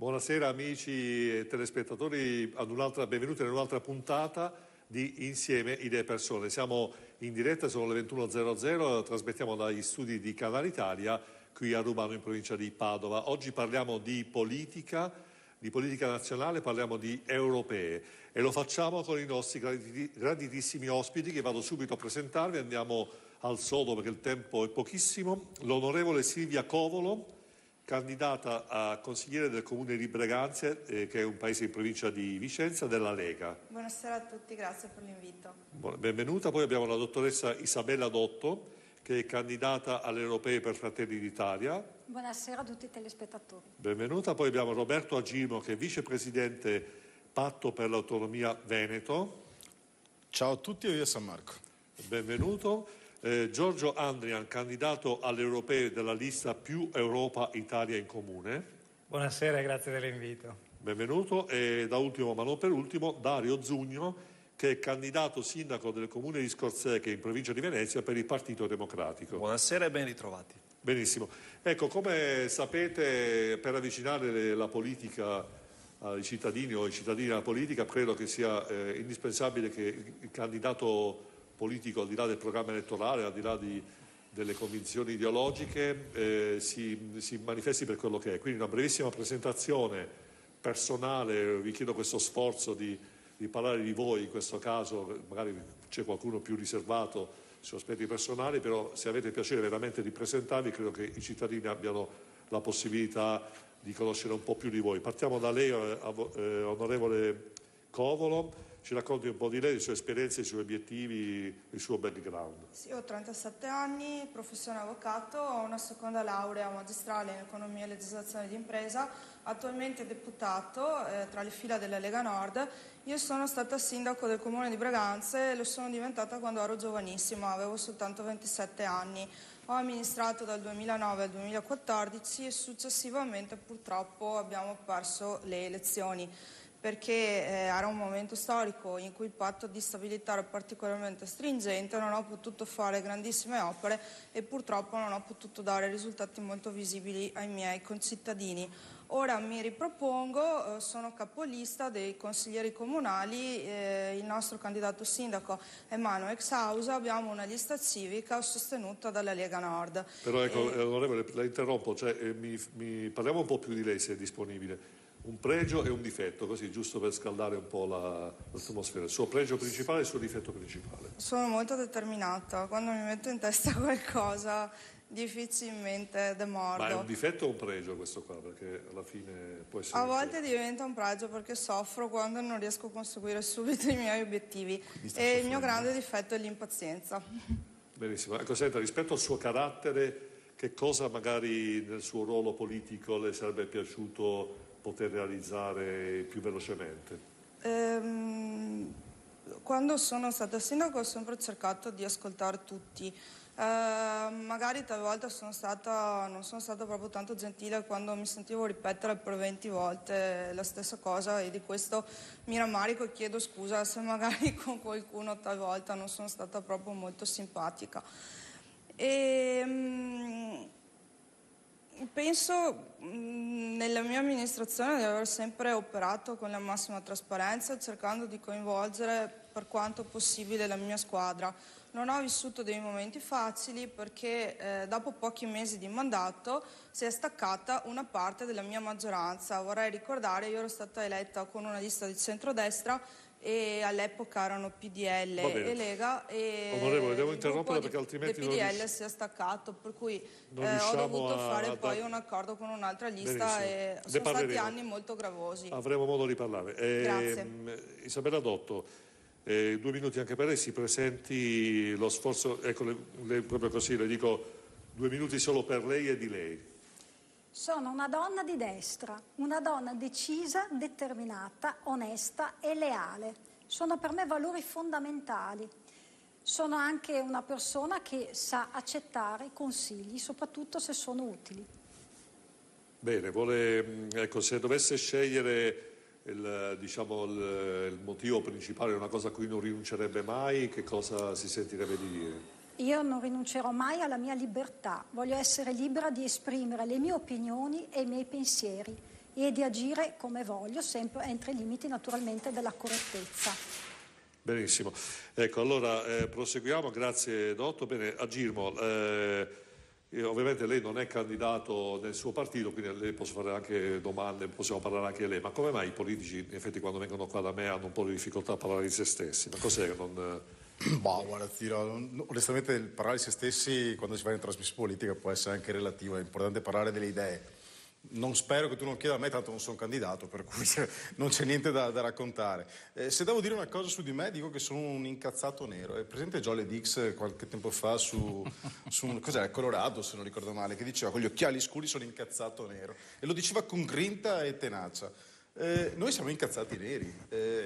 Buonasera amici e telespettatori, benvenuti ad un'altra puntata di Insieme Idee Persone. Siamo in diretta, sono le 21.00, trasmettiamo dagli studi di Canale Italia qui a Rubano in provincia di Padova. Oggi parliamo di politica nazionale, parliamo di europee e lo facciamo con i nostri graditissimi ospiti che vado subito a presentarvi. Andiamo al sodo perché il tempo è pochissimo. L'onorevole Silvia Covolo, candidata a consigliere del comune di Breganze, che è un paese in provincia di Vicenza, della Lega. Buonasera a tutti, grazie per l'invito. Benvenuta. Poi abbiamo la dottoressa Isabella Dotto, che è candidata alle europee per Fratelli d'Italia. Buonasera a tutti i telespettatori. Benvenuta. Poi abbiamo Roberto Agimo, che è vicepresidente Patto per l'Autonomia Veneto. Ciao a tutti, io San Marco. Benvenuto. Giorgio Andrian, candidato alle europee della lista Più Europa Italia in Comune. Buonasera e grazie dell'invito. Benvenuto. E da ultimo, ma non per ultimo, Dario Zugno, che è candidato sindaco del comune di Scorzecche in provincia di Venezia per il Partito Democratico. Buonasera e ben ritrovati. Benissimo. Ecco, come sapete, per avvicinare la politica ai cittadini o i cittadini alla politica, credo che sia indispensabile che il candidato politico, al di là del programma elettorale, al di là delle convinzioni ideologiche, si manifesti per quello che è. Quindi una brevissima presentazione personale, vi chiedo questo sforzo di parlare di voi in questo caso, magari c'è qualcuno più riservato su aspetti personali, però se avete piacere veramente di presentarvi, credo che i cittadini abbiano la possibilità di conoscere un po' più di voi. Partiamo da lei, onorevole Covolo. Ci racconti un po' di lei, le sue esperienze, i suoi obiettivi, il suo background. Sì, ho 37 anni, professione avvocato, ho una seconda laurea magistrale in economia e legislazione d'impresa, attualmente deputato tra le fila della Lega Nord. Io sono stata sindaco del comune di Breganze e lo sono diventata quando ero giovanissima, avevo soltanto 27 anni. Ho amministrato dal 2009 al 2014 e successivamente purtroppo abbiamo perso le elezioni, perché era un momento storico in cui il patto di stabilità era particolarmente stringente, non ho potuto fare grandissime opere e purtroppo non ho potuto dare risultati molto visibili ai miei concittadini. Ora mi ripropongo, sono capolista dei consiglieri comunali, il nostro candidato sindaco è Mano Ex Hausa, abbiamo una lista civica sostenuta dalla Lega Nord. Però ecco, onorevole, la interrompo, parliamo un po' più di lei se è disponibile. Un pregio e un difetto, così giusto per scaldare un po' l'atmosfera. Il suo pregio principale e il suo difetto principale. Sono molto determinata, quando mi metto in testa qualcosa difficilmente demordo. Ma è un difetto o un pregio questo qua? Perché alla fine può essere... A volte diventa un pregio perché soffro quando non riesco a conseguire subito i miei obiettivi e il mio grande difetto è l'impazienza. Benissimo. Ecco, senta, rispetto al suo carattere, che cosa magari nel suo ruolo politico le sarebbe piaciuto poter realizzare più velocemente? Quando sono stata sindaco ho sempre cercato di ascoltare tutti. Magari talvolta non sono stata proprio tanto gentile quando mi sentivo ripetere per 20 volte la stessa cosa e di questo mi rammarico e chiedo scusa se magari con qualcuno talvolta non sono stata proprio molto simpatica. Penso nella mia amministrazione di aver sempre operato con la massima trasparenza, cercando di coinvolgere per quanto possibile la mia squadra. Non ho vissuto dei momenti facili perché dopo pochi mesi di mandato si è staccata una parte della mia maggioranza. Vorrei ricordare, io ero stata eletta con una lista di centrodestra e all'epoca erano PDL e Lega e onorevole, devo interrompere perché altrimenti il PDL si è staccato, per cui ho dovuto fare poi un accordo con un'altra lista. E sono stati anni molto gravosi. Avremo modo di parlare. Grazie. Isabella Dotto, 2 minuti anche per lei, si presenti lo sforzo, ecco, proprio così le dico 2 minuti solo per lei e di lei. Sono una donna di destra, una donna decisa, determinata, onesta e leale. Sono per me valori fondamentali. Sono anche una persona che sa accettare consigli, soprattutto se sono utili. Bene, ecco, se dovesse scegliere il motivo principale, una cosa a cui non rinuncerebbe mai, che cosa si sentirebbe di dire? Io non rinuncerò mai alla mia libertà, voglio essere libera di esprimere le mie opinioni e i miei pensieri e di agire come voglio, sempre entro i limiti naturalmente della correttezza. Benissimo. Ecco, allora proseguiamo, grazie Dotto. Bene, a Girmo, ovviamente lei non è candidato nel suo partito, quindi lei posso fare anche domande, possiamo parlare anche a lei, ma come mai i politici, in effetti, quando vengono qua da me hanno un po' di difficoltà a parlare di se stessi? Ma cos'è che non... Boh, guarda, ti dirò, onestamente parlare di se stessi quando si fa in trasmissione politica può essere anche relativo, è importante parlare delle idee. Non spero che tu non chieda a me, tanto non sono candidato, per cui non c'è niente da raccontare. Se devo dire una cosa su di me, dico che sono un incazzato nero. È presente Jolly Dix qualche tempo fa su cos'era, Colorado, se non ricordo male, che diceva con gli occhiali scuri sono incazzato nero. E lo diceva con grinta e tenacia. Noi siamo incazzati neri.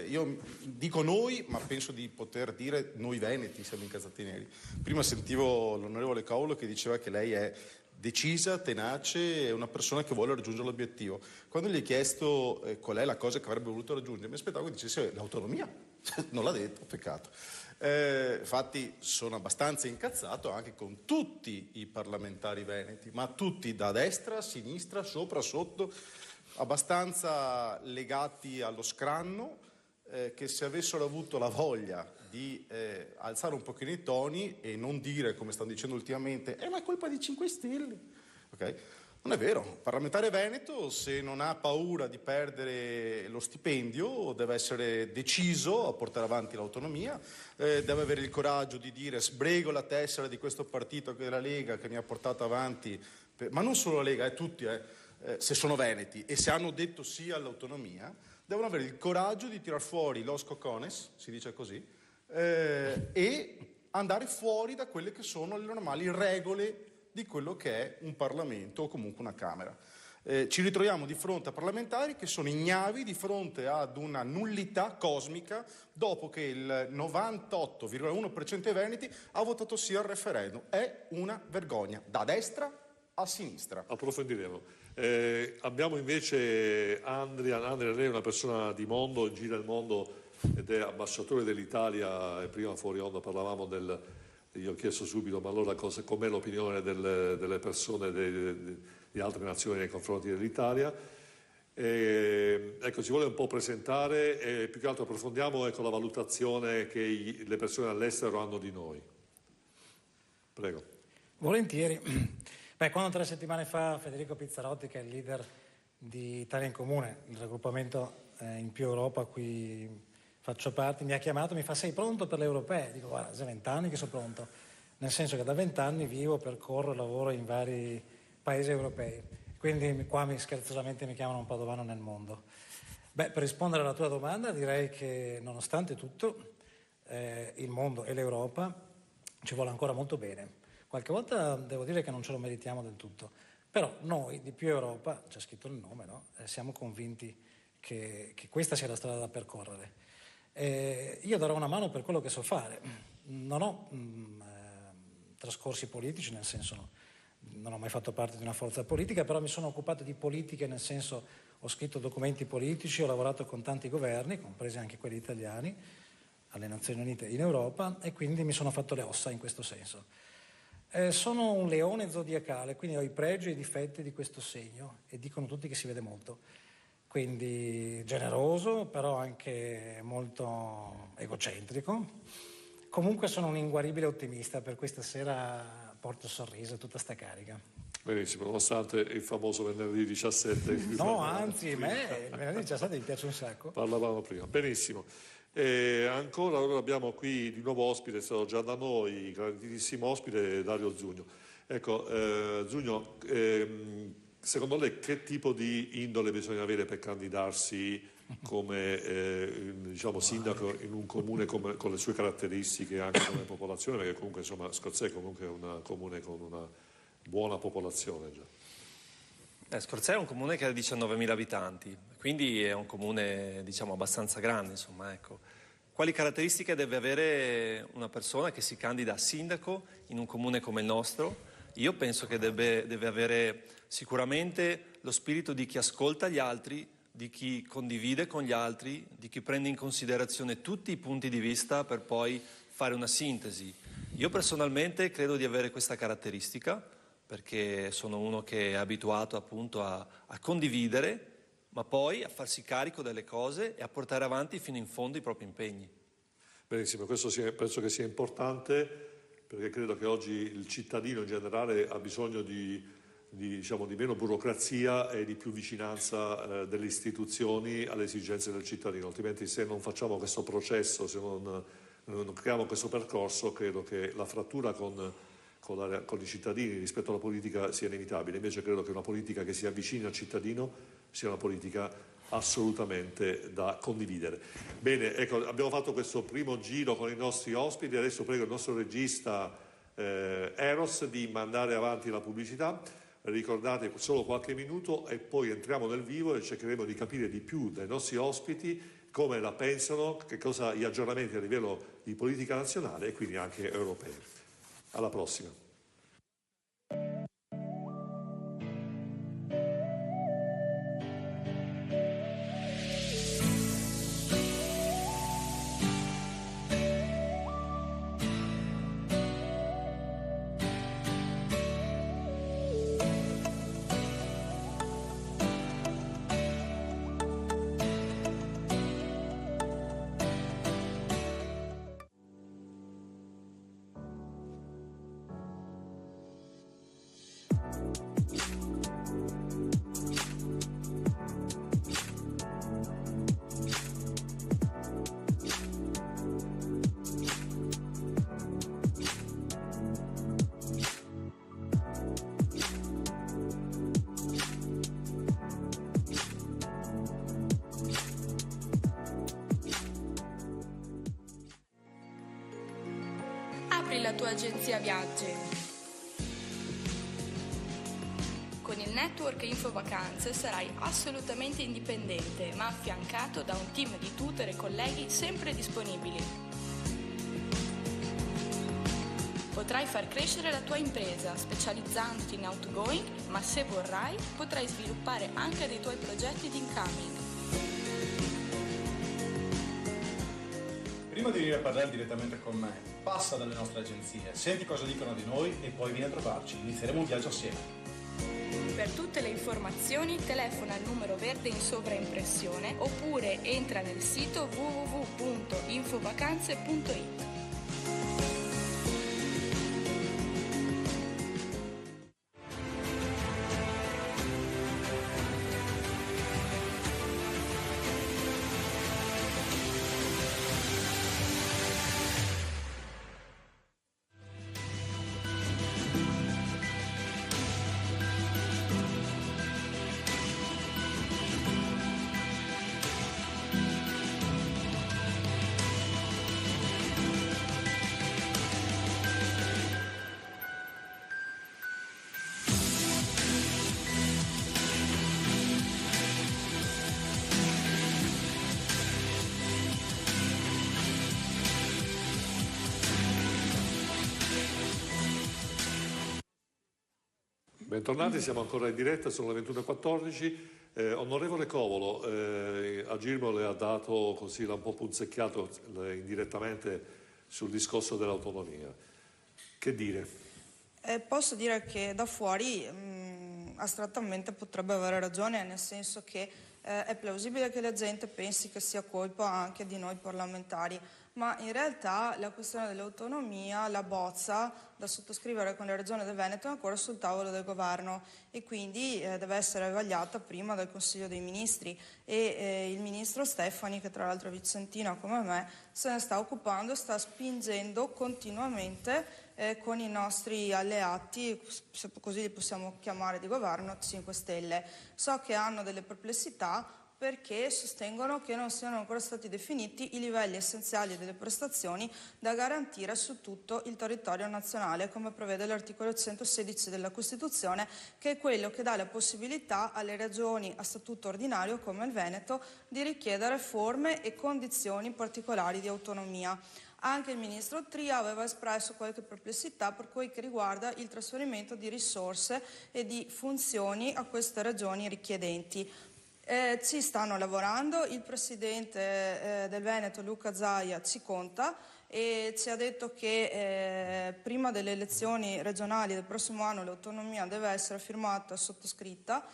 Io dico noi, ma penso di poter dire noi veneti siamo incazzati neri. Prima sentivo l'onorevole Caulo che diceva che lei è decisa, tenace, è una persona che vuole raggiungere l'obiettivo. Quando gli hai chiesto qual è la cosa che avrebbe voluto raggiungere, mi aspettavo che dicesse l'autonomia. Non l'ha detto, peccato. Infatti sono abbastanza incazzato anche con tutti i parlamentari veneti, ma tutti da destra, a sinistra, sopra, sotto, abbastanza legati allo scranno, che se avessero avuto la voglia di alzare un pochino i toni e non dire, come stanno dicendo ultimamente, ma è colpa dei 5 Stelle. Okay? Non è vero. Il parlamentare veneto, se non ha paura di perdere lo stipendio, deve essere deciso a portare avanti l'autonomia, deve avere il coraggio di dire sbrego la tessera di questo partito che è la Lega, che mi ha portato avanti, ma non solo la Lega, tutti, se sono veneti e se hanno detto sì all'autonomia, devono avere il coraggio di tirar fuori los cocones, si dice così, e andare fuori da quelle che sono le normali regole di quello che è un Parlamento o comunque una Camera. Ci ritroviamo di fronte a parlamentari che sono ignavi di fronte ad una nullità cosmica dopo che il 98,1% dei veneti ha votato sì al referendum. È una vergogna, da destra a sinistra. Approfondiremo. Abbiamo invece Andrea, lei è una persona di mondo, gira il mondo ed è ambasciatore dell'Italia, e prima fuori onda parlavamo io ho chiesto subito, ma allora com'è l'opinione delle persone di altre nazioni nei confronti dell'Italia? Ecco, ci vuole un po' presentare e più che altro approfondiamo la valutazione che le persone all'estero hanno di noi. Prego. Volentieri. Quando 3 settimane fa Federico Pizzarotti, che è il leader di Italia in Comune, il raggruppamento in più Europa a cui faccio parte, mi ha chiamato e mi fa: sei pronto per le europee? Dico: guarda, sono 20 anni che sono pronto, nel senso che da 20 anni vivo, percorro, lavoro in vari paesi europei, quindi qua scherzosamente mi chiamano un padovano nel mondo. Per rispondere alla tua domanda direi che nonostante tutto il mondo e l'Europa ci vuole ancora molto bene. Qualche volta devo dire che non ce lo meritiamo del tutto, però noi di Più Europa, c'è scritto il nome, no? Siamo convinti che questa sia la strada da percorrere. Io darò una mano per quello che so fare. Non ho trascorsi politici, nel senso non ho mai fatto parte di una forza politica, però mi sono occupato di politiche, nel senso ho scritto documenti politici, ho lavorato con tanti governi, compresi anche quelli italiani, alle Nazioni Unite in Europa, e quindi mi sono fatto le ossa in questo senso. Sono un leone zodiacale, quindi ho i pregi e i difetti di questo segno e dicono tutti che si vede molto. Quindi generoso, però anche molto egocentrico. Comunque sono un inguaribile ottimista, per questa sera porto sorriso e tutta sta carica. Benissimo, nonostante il famoso venerdì 17. No, anzi, il venerdì 17 mi piace un sacco. Parlavamo prima, benissimo. Ancora ora abbiamo qui di nuovo ospite, è stato già da noi, grandissimo ospite, Dario Zugno. Ecco, Zugno, secondo lei che tipo di indole bisogna avere per candidarsi come sindaco in un comune con le sue caratteristiche, anche come popolazione, perché comunque insomma Scorzè è comunque un comune con una buona popolazione già. Scorzè è un comune che ha 19.000 abitanti, quindi è un comune abbastanza grande, insomma, ecco. Quali caratteristiche deve avere una persona che si candida a sindaco in un comune come il nostro? Io penso che deve avere sicuramente lo spirito di chi ascolta gli altri, di chi condivide con gli altri, di chi prende in considerazione tutti i punti di vista per poi fare una sintesi. Io personalmente credo di avere questa caratteristica, perché sono uno che è abituato appunto a condividere ma poi a farsi carico delle cose e a portare avanti fino in fondo i propri impegni. Benissimo, penso che sia importante, perché credo che oggi il cittadino in generale ha bisogno di meno burocrazia e di più vicinanza delle istituzioni alle esigenze del cittadino, altrimenti se non facciamo questo processo, se non creiamo questo percorso, credo che la frattura con i cittadini rispetto alla politica sia inevitabile. Invece credo che una politica che si avvicini al cittadino sia una politica assolutamente da condividere. Bene, ecco, abbiamo fatto questo primo giro con i nostri ospiti, adesso prego il nostro regista Eros di mandare avanti la pubblicità. Ricordate solo qualche minuto e poi entriamo nel vivo e cercheremo di capire di più dai nostri ospiti come la pensano, che cosa gli aggiornamenti a livello di politica nazionale e quindi anche europea. Alla prossima. Apri la tua agenzia viaggi. Con il network Infovacanze sarai assolutamente indipendente, ma affiancato da un team di tutor e colleghi sempre disponibili. Potrai far crescere la tua impresa specializzandoti in outgoing, ma se vorrai potrai sviluppare anche dei tuoi progetti di incoming. Prima di venire a parlare direttamente con me, passa dalle nostre agenzie, senti cosa dicono di noi e poi vieni a trovarci. Inizieremo un viaggio assieme. Per tutte le informazioni telefona il numero verde in sovraimpressione oppure entra nel sito www.infovacanze.it. Bentornati, siamo ancora in diretta, sono le 21:14. Onorevole Covolo, Agirmo le ha dato così, l'ha un po' punzecchiato indirettamente sul discorso dell'autonomia. Che dire? Posso dire che da fuori astrattamente potrebbe avere ragione, nel senso che è plausibile che la gente pensi che sia colpa anche di noi parlamentari, ma in realtà la questione dell'autonomia, la bozza da sottoscrivere con la Regione del Veneto è ancora sul tavolo del governo e quindi deve essere vagliata prima dal Consiglio dei Ministri e il ministro Stefani, che tra l'altro è vicentino come me, se ne sta occupando, sta spingendo continuamente con i nostri alleati, se così li possiamo chiamare di governo, 5 Stelle. So che hanno delle perplessità perché sostengono che non siano ancora stati definiti i livelli essenziali delle prestazioni da garantire su tutto il territorio nazionale, come prevede l'articolo 116 della Costituzione, che è quello che dà la possibilità alle regioni a statuto ordinario, come il Veneto, di richiedere forme e condizioni particolari di autonomia. Anche il ministro Tria aveva espresso qualche perplessità per quel che riguarda il trasferimento di risorse e di funzioni a queste regioni richiedenti. Ci stanno lavorando, il presidente del Veneto Luca Zaia ci conta e ci ha detto che prima delle elezioni regionali del prossimo anno l'autonomia deve essere firmata e sottoscritta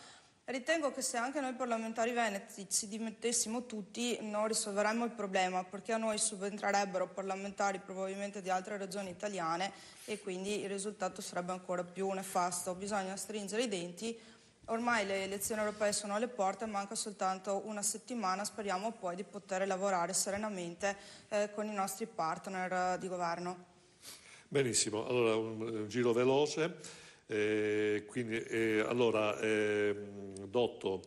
Ritengo che se anche noi parlamentari veneti ci dimettessimo tutti non risolveremmo il problema, perché a noi subentrerebbero parlamentari probabilmente di altre regioni italiane e quindi il risultato sarebbe ancora più nefasto. Bisogna stringere i denti, ormai le elezioni europee sono alle porte, manca soltanto una settimana, speriamo poi di poter lavorare serenamente con i nostri partner di governo. Benissimo, allora un giro veloce. Dotto,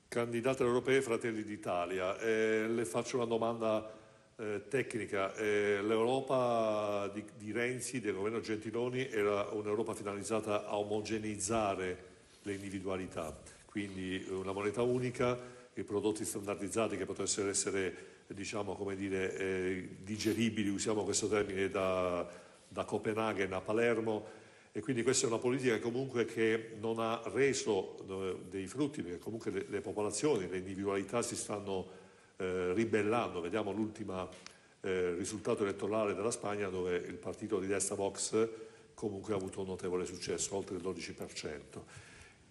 candidata europea Fratelli d'Italia, le faccio una domanda tecnica. L'Europa di Renzi, del governo Gentiloni, era un'Europa finalizzata a omogeneizzare le individualità, quindi una moneta unica, i prodotti standardizzati che potessero essere, diciamo, come dire, digeribili, usiamo questo termine, da Copenaghen a Palermo. E quindi questa è una politica comunque che non ha reso dei frutti, perché comunque le popolazioni, le individualità si stanno ribellando. Vediamo l'ultimo risultato elettorale della Spagna, dove il partito di destra Vox comunque ha avuto un notevole successo, oltre il 12%.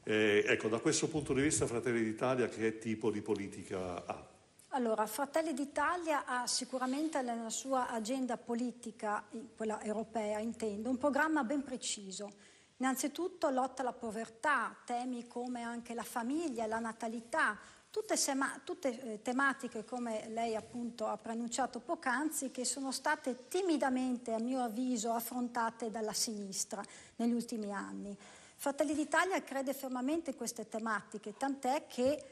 Ecco, da questo punto di vista Fratelli d'Italia che tipo di politica ha? Allora, Fratelli d'Italia ha sicuramente nella sua agenda politica, quella europea intendo, un programma ben preciso. Innanzitutto lotta alla povertà, temi come anche la famiglia, la natalità, tutte tematiche, come lei appunto ha preannunciato poc'anzi, che sono state timidamente, a mio avviso, affrontate dalla sinistra negli ultimi anni. Fratelli d'Italia crede fermamente in queste tematiche, tant'è che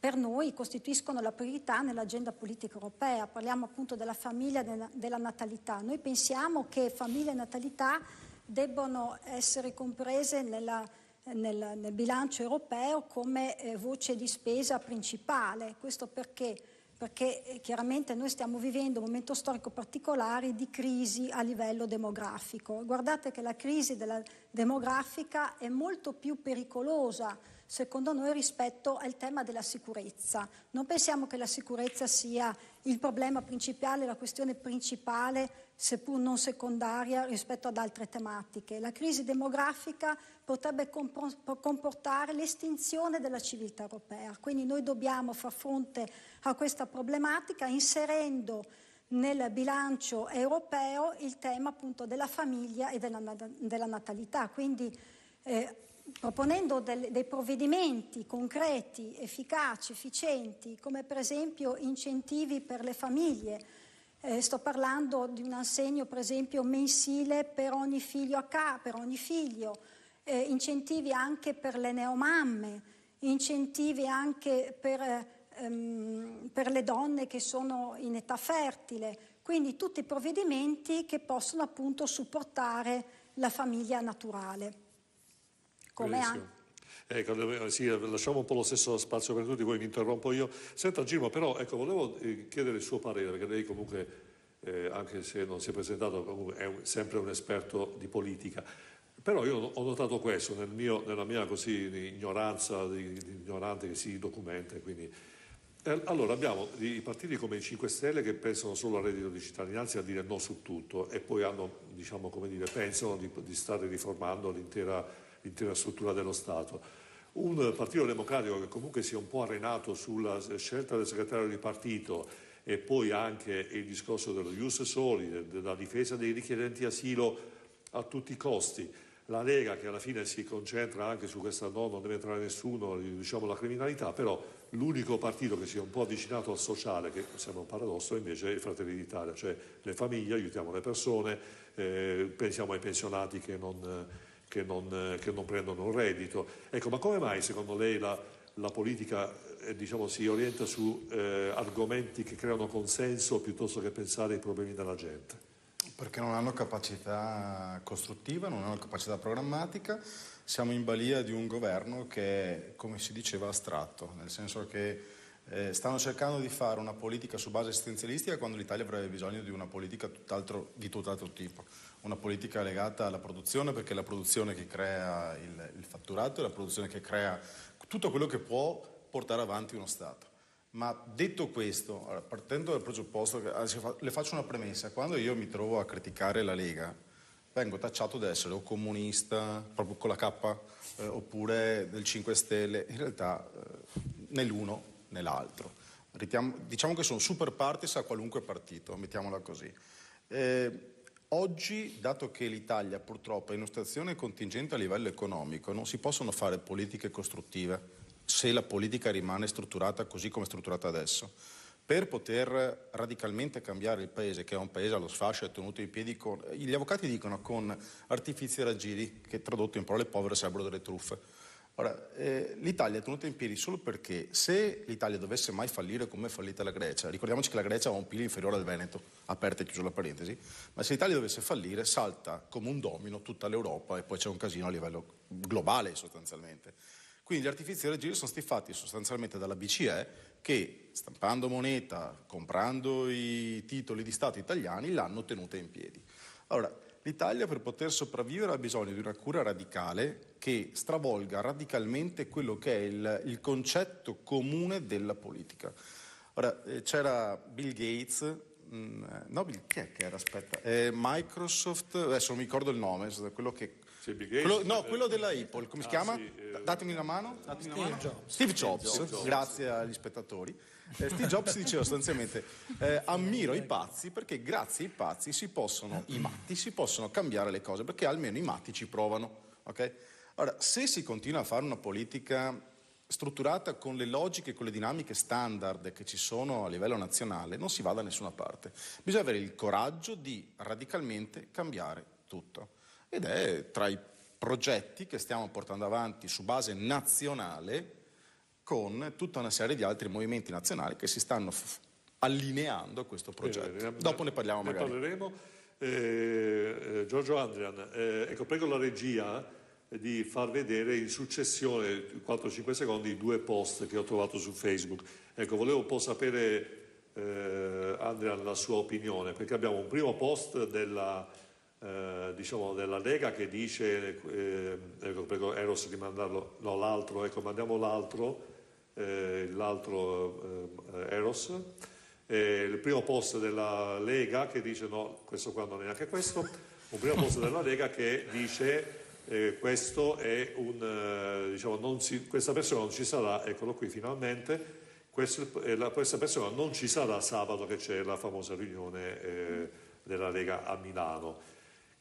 per noi costituiscono la priorità nell'agenda politica europea. Parliamo appunto della famiglia e della natalità. Noi pensiamo che famiglia e natalità debbano essere comprese nel bilancio europeo come voce di spesa principale. Questo perché? Perché chiaramente noi stiamo vivendo un momento storico particolare di crisi a livello demografico. Guardate che la crisi demografica è molto più pericolosa, secondo noi, rispetto al tema della sicurezza. Non pensiamo che la sicurezza sia il problema principale, la questione principale, seppur non secondaria, rispetto ad altre tematiche. La crisi demografica potrebbe comportare l'estinzione della civiltà europea, quindi noi dobbiamo far fronte a questa problematica inserendo nel bilancio europeo il tema appunto della famiglia e della natalità, quindi proponendo dei provvedimenti concreti, efficaci, efficienti, come per esempio incentivi per le famiglie. Sto parlando di un assegno per esempio mensile per ogni figlio incentivi anche per le neomamme, incentivi anche per le donne che sono in età fertile, quindi tutti provvedimenti che possono appunto supportare la famiglia naturale. Ecco, sì, lasciamo un po' lo stesso spazio per tutti, poi mi interrompo io. Senta Gino, però ecco, volevo chiedere il suo parere, perché lei comunque, anche se non si è presentato, comunque è sempre un esperto di politica. Però io ho notato questo nella mia così ignoranza, di ignorante che si documenta. Quindi. Allora abbiamo i partiti come i 5 Stelle che pensano solo al reddito di cittadinanza e a dire no su tutto e poi hanno, diciamo, come dire, pensano di stare riformando l'intera struttura dello Stato. Un partito democratico che comunque si è un po' arenato sulla scelta del segretario di partito e poi anche il discorso dello ius soli, della difesa dei richiedenti asilo a tutti i costi. La Lega che alla fine si concentra anche su questa no, non deve entrare nessuno, diciamo la criminalità, però l'unico partito che si è un po' avvicinato al sociale, che sembra un paradosso, invece è il Fratelli d'Italia, cioè le famiglie, aiutiamo le persone, pensiamo ai pensionati che non prendono un reddito. Ecco, ma come mai secondo lei la politica diciamo, si orienta su argomenti che creano consenso piuttosto che pensare ai problemi della gente? Perché non hanno capacità costruttiva, non hanno capacità programmatica. Siamo in balia di un governo che è, come si diceva, astratto, nel senso che stanno cercando di fare una politica su base assistenzialistica quando l'Italia avrebbe bisogno di una politica di tutt'altro tipo. Una politica legata alla produzione, perché è la produzione che crea il fatturato, è la produzione che crea tutto quello che può portare avanti uno Stato. Ma detto questo, partendo dal presupposto che le faccio una premessa: quando io mi trovo a criticare la Lega, vengo tacciato di essere o comunista, proprio con la K, oppure del 5 Stelle. In realtà né l'uno né l'altro. Diciamo che sono super partis a qualunque partito, mettiamola così. Oggi, dato che l'Italia purtroppo è in una situazione contingente a livello economico, non si possono fare politiche costruttive se la politica rimane strutturata così come è strutturata adesso. Per poter radicalmente cambiare il paese, che è un paese allo sfascio e tenuto in piedi con, gli avvocati dicono, con artifici e raggiri, che tradotto in parole povere sarebbero delle truffe. Ora, l'Italia è tenuta in piedi solo perché se l'Italia dovesse mai fallire come è fallita la Grecia, ricordiamoci che la Grecia ha un PIL inferiore al Veneto, aperta e chiusa la parentesi, ma se l'Italia dovesse fallire salta come un domino tutta l'Europa e poi c'è un casino a livello globale sostanzialmente. Quindi gli artifici e raggiri sono stati fatti sostanzialmente dalla BCE che, stampando moneta, comprando i titoli di Stato italiani, l'hanno tenuta in piedi. Allora, l'Italia per poter sopravvivere ha bisogno di una cura radicale che stravolga radicalmente quello che è il concetto comune della politica. Ora, c'era Bill Gates, chi è che era? Aspetta, Microsoft, adesso non mi ricordo il nome, quello che... quello della Apple, come si chiama? Sì, datemi una mano. Steve Jobs, grazie agli spettatori. Steve Jobs diceva sostanzialmente ammiro i pazzi perché grazie ai pazzi i matti si possono cambiare le cose, perché almeno i matti ci provano, ok? Ora, se si continua a fare una politica strutturata con le logiche, con le dinamiche standard che ci sono a livello nazionale, non si va da nessuna parte. Bisogna avere il coraggio di radicalmente cambiare tutto. Ed è tra i progetti che stiamo portando avanti su base nazionale con tutta una serie di altri movimenti nazionali che si stanno allineando a questo progetto. Dopo ne parliamo magari. Ne parleremo. Giorgio Andrian, ecco, prego la regia di far vedere in successione 4-5 secondi i 2 post che ho trovato su Facebook. Ecco, volevo un po' sapere, Andrian, la sua opinione, perché abbiamo un primo post della Lega che dice, ecco, prego Eros di mandarlo, no, l'altro, ecco, mandiamo l'altro Eros, il primo post della Lega che dice, no, questo qua non è neanche questo, un primo post della Lega che dice questo è questa persona non ci sarà, eccolo qui finalmente, questa persona non ci sarà sabato che c'è la famosa riunione della Lega a Milano.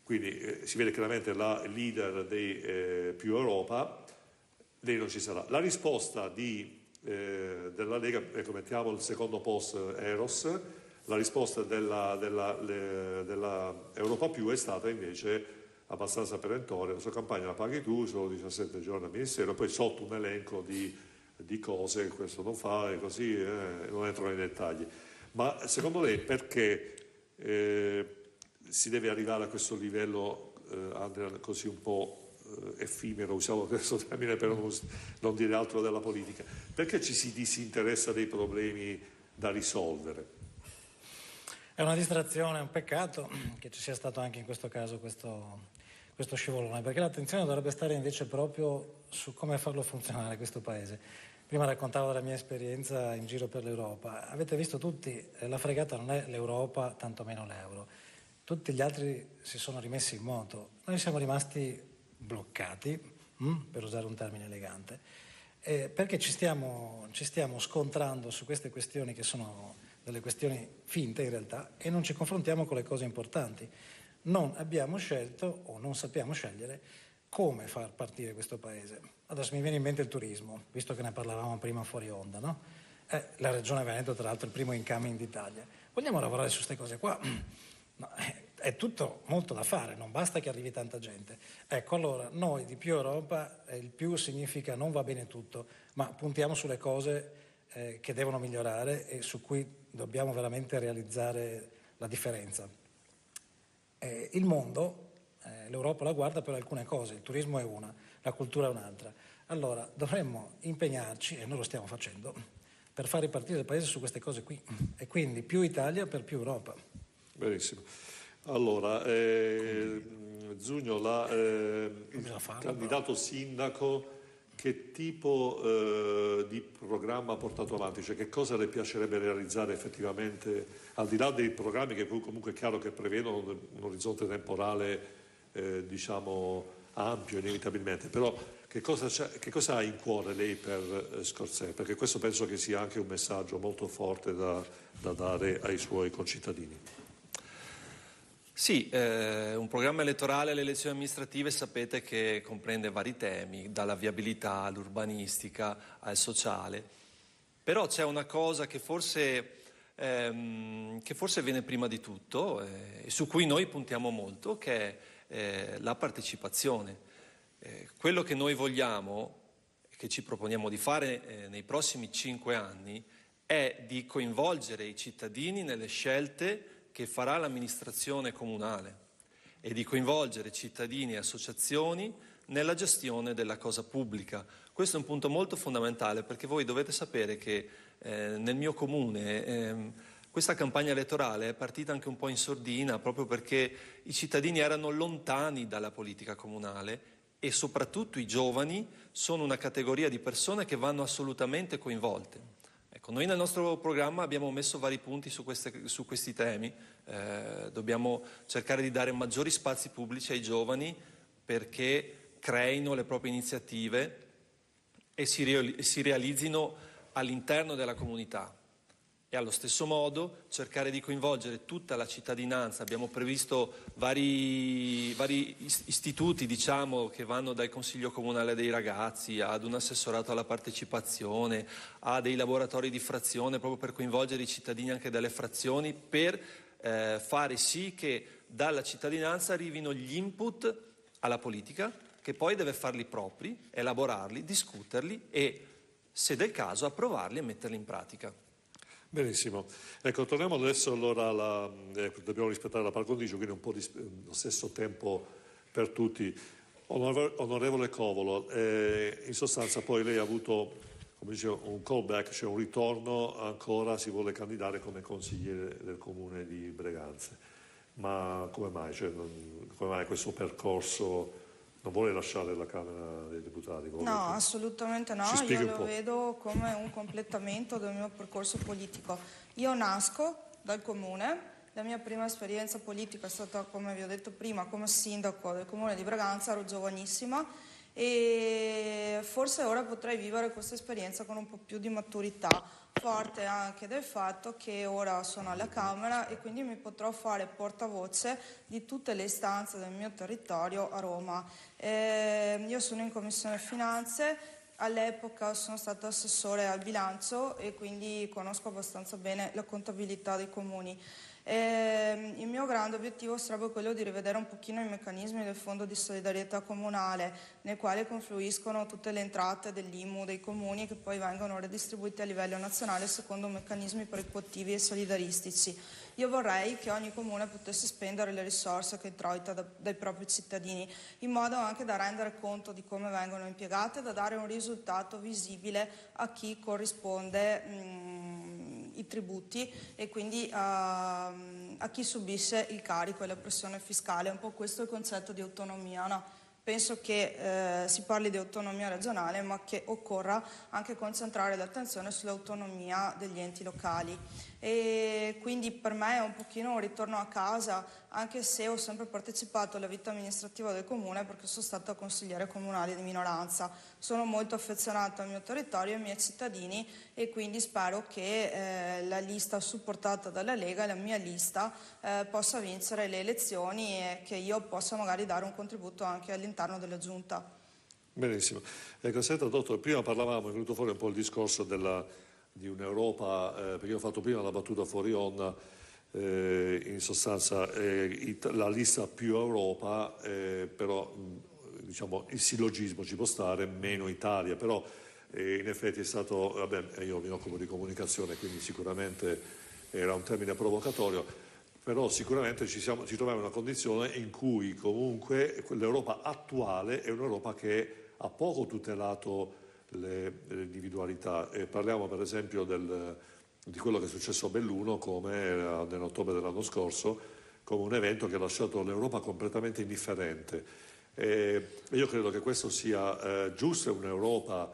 Quindi si vede chiaramente la leader dei più Europa, lei non ci sarà. La risposta della Lega, ecco, mettiamo il secondo post Eros, la risposta della Europa più è stata invece abbastanza perentoria: la sua campagna la paghi tu, solo 17 giorni al Ministero, poi sotto un elenco di cose che questo non fa e così, non entro nei dettagli. Ma secondo lei perché si deve arrivare a questo livello, Andrea, così un po' effimero, usiamo questo termine per non dire altro della politica, perché ci si disinteressa dei problemi da risolvere? È una distrazione, è un peccato che ci sia stato anche in questo caso questo scivolone, perché l'attenzione dovrebbe stare invece proprio su come farlo funzionare questo paese. Prima raccontavo della mia esperienza in giro per l'Europa. Avete visto tutti, la fregata non è l'Europa, tantomeno l'euro. Tutti gli altri si sono rimessi in moto. Noi siamo rimasti bloccati, per usare un termine elegante, perché ci stiamo scontrando su queste questioni che sono delle questioni finte in realtà e non ci confrontiamo con le cose importanti. Non abbiamo scelto o non sappiamo scegliere come far partire questo paese. Adesso mi viene in mente il turismo, visto che ne parlavamo prima fuori onda, no? La Regione Veneto, tra l'altro, è il primo incoming d'Italia. Vogliamo lavorare su queste cose qua? No, è tutto molto da fare, non basta che arrivi tanta gente. Ecco, allora, noi di più Europa, il più significa non va bene tutto, ma puntiamo sulle cose che devono migliorare e su cui dobbiamo veramente realizzare la differenza. Il mondo, l'Europa la guarda per alcune cose, il turismo è una, la cultura è un'altra. Allora dovremmo impegnarci, e noi lo stiamo facendo, per far ripartire il paese su queste cose qui, e quindi più Italia per più Europa. Benissimo. Allora, Zugno, il candidato sindaco, che tipo di programma ha portato avanti? Cioè, che cosa le piacerebbe realizzare effettivamente, al di là dei programmi che comunque è chiaro che prevedono un orizzonte temporale diciamo, ampio inevitabilmente, però che cosa ha in cuore lei per Scorsese? Perché questo penso che sia anche un messaggio molto forte da dare ai suoi concittadini. Sì, un programma elettorale alle elezioni amministrative sapete che comprende vari temi, dalla viabilità all'urbanistica al sociale, però c'è una cosa che forse viene prima di tutto e su cui noi puntiamo molto, che è la partecipazione. Quello che noi vogliamo, che ci proponiamo di fare nei prossimi 5 anni, è di coinvolgere i cittadini nelle scelte che farà l'amministrazione comunale e di coinvolgere cittadini e associazioni nella gestione della cosa pubblica. Questo è un punto molto fondamentale, perché voi dovete sapere che nel mio comune questa campagna elettorale è partita anche un po' in sordina, proprio perché i cittadini erano lontani dalla politica comunale e soprattutto i giovani sono una categoria di persone che vanno assolutamente coinvolte. Ecco, noi nel nostro programma abbiamo messo vari punti su questi temi. Dobbiamo cercare di dare maggiori spazi pubblici ai giovani perché creino le proprie iniziative e si realizzino all'interno della comunità. E allo stesso modo cercare di coinvolgere tutta la cittadinanza. Abbiamo previsto vari istituti, diciamo, che vanno dal Consiglio Comunale dei Ragazzi ad un assessorato alla partecipazione, a dei laboratori di frazione, proprio per coinvolgere i cittadini anche delle frazioni, per fare sì che dalla cittadinanza arrivino gli input alla politica, che poi deve farli propri, elaborarli, discuterli e, se del caso, approvarli e metterli in pratica. Benissimo, ecco, torniamo adesso allora dobbiamo rispettare la par condicio, quindi un po' lo stesso tempo per tutti. Onorevole Covolo, in sostanza poi lei ha avuto, come dicevo, un callback, cioè un ritorno, ancora si vuole candidare come consigliere del comune di Breganze, ma come mai? Cioè, come mai questo percorso? Non vuole lasciare la Camera dei Deputati? No, assolutamente no, io lo vedo come un completamento del mio percorso politico. Io nasco dal comune, la mia prima esperienza politica è stata, come vi ho detto prima, come sindaco del comune di Braganza, ero giovanissima e forse ora potrei vivere questa esperienza con un po' più di maturità, forte anche del fatto che ora sono alla Camera e quindi mi potrò fare portavoce di tutte le istanze del mio territorio a Roma. Io sono in Commissione Finanze, all'epoca sono stata assessore al bilancio e quindi conosco abbastanza bene la contabilità dei comuni. Il mio grande obiettivo sarebbe quello di rivedere un pochino i meccanismi del Fondo di solidarietà comunale, nel quale confluiscono tutte le entrate dell'IMU dei comuni che poi vengono redistribuite a livello nazionale secondo meccanismi perequativi e solidaristici. Io vorrei che ogni comune potesse spendere le risorse che introita dai propri cittadini, in modo anche da rendere conto di come vengono impiegate, da dare un risultato visibile a chi corrisponde i tributi e quindi a chi subisce il carico e la pressione fiscale. È un po' questo il concetto di autonomia, no? Penso che si parli di autonomia regionale, ma che occorra anche concentrare l'attenzione sull'autonomia degli enti locali. E quindi per me è un pochino un ritorno a casa, anche se ho sempre partecipato alla vita amministrativa del comune perché sono stata consigliere comunale di minoranza. Sono molto affezionata al mio territorio e ai miei cittadini e quindi spero che la lista supportata dalla Lega, la mia lista, possa vincere le elezioni e che io possa magari dare un contributo anche all'interno della Giunta. Benissimo. Ecco, senta, dottore, prima parlavamo, è venuto fuori un po' il discorso di un'Europa, perché io ho fatto prima la battuta fuori onda, in sostanza la lista più Europa, però diciamo il sillogismo ci può stare, meno Italia, però in effetti è stato, vabbè, io mi occupo di comunicazione, quindi sicuramente era un termine provocatorio, però sicuramente ci troviamo in una condizione in cui comunque l'Europa attuale è un'Europa che ha poco tutelato le individualità. Parliamo per esempio di quello che è successo a Belluno nell'ottobre dell'anno scorso, come un evento che ha lasciato l'Europa completamente indifferente. Io credo che questo sia giusto, è un'Europa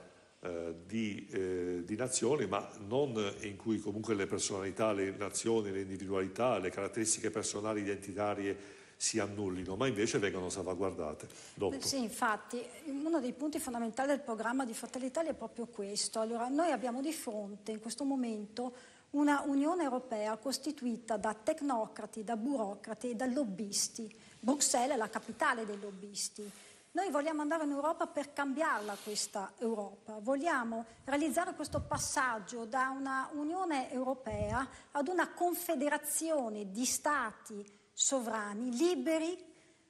di nazioni, ma non in cui comunque le personalità, le nazioni, le individualità, le caratteristiche personali identitarie si annullino, ma invece vengono salvaguardate dopo. Sì, infatti, uno dei punti fondamentali del programma di Fratelli d'Italia è proprio questo. Allora, noi abbiamo di fronte in questo momento una Unione Europea costituita da tecnocrati, da burocrati e da lobbisti. Bruxelles è la capitale dei lobbisti. Noi vogliamo andare in Europa per cambiarla questa Europa, vogliamo realizzare questo passaggio da una Unione Europea ad una confederazione di stati sovrani, liberi,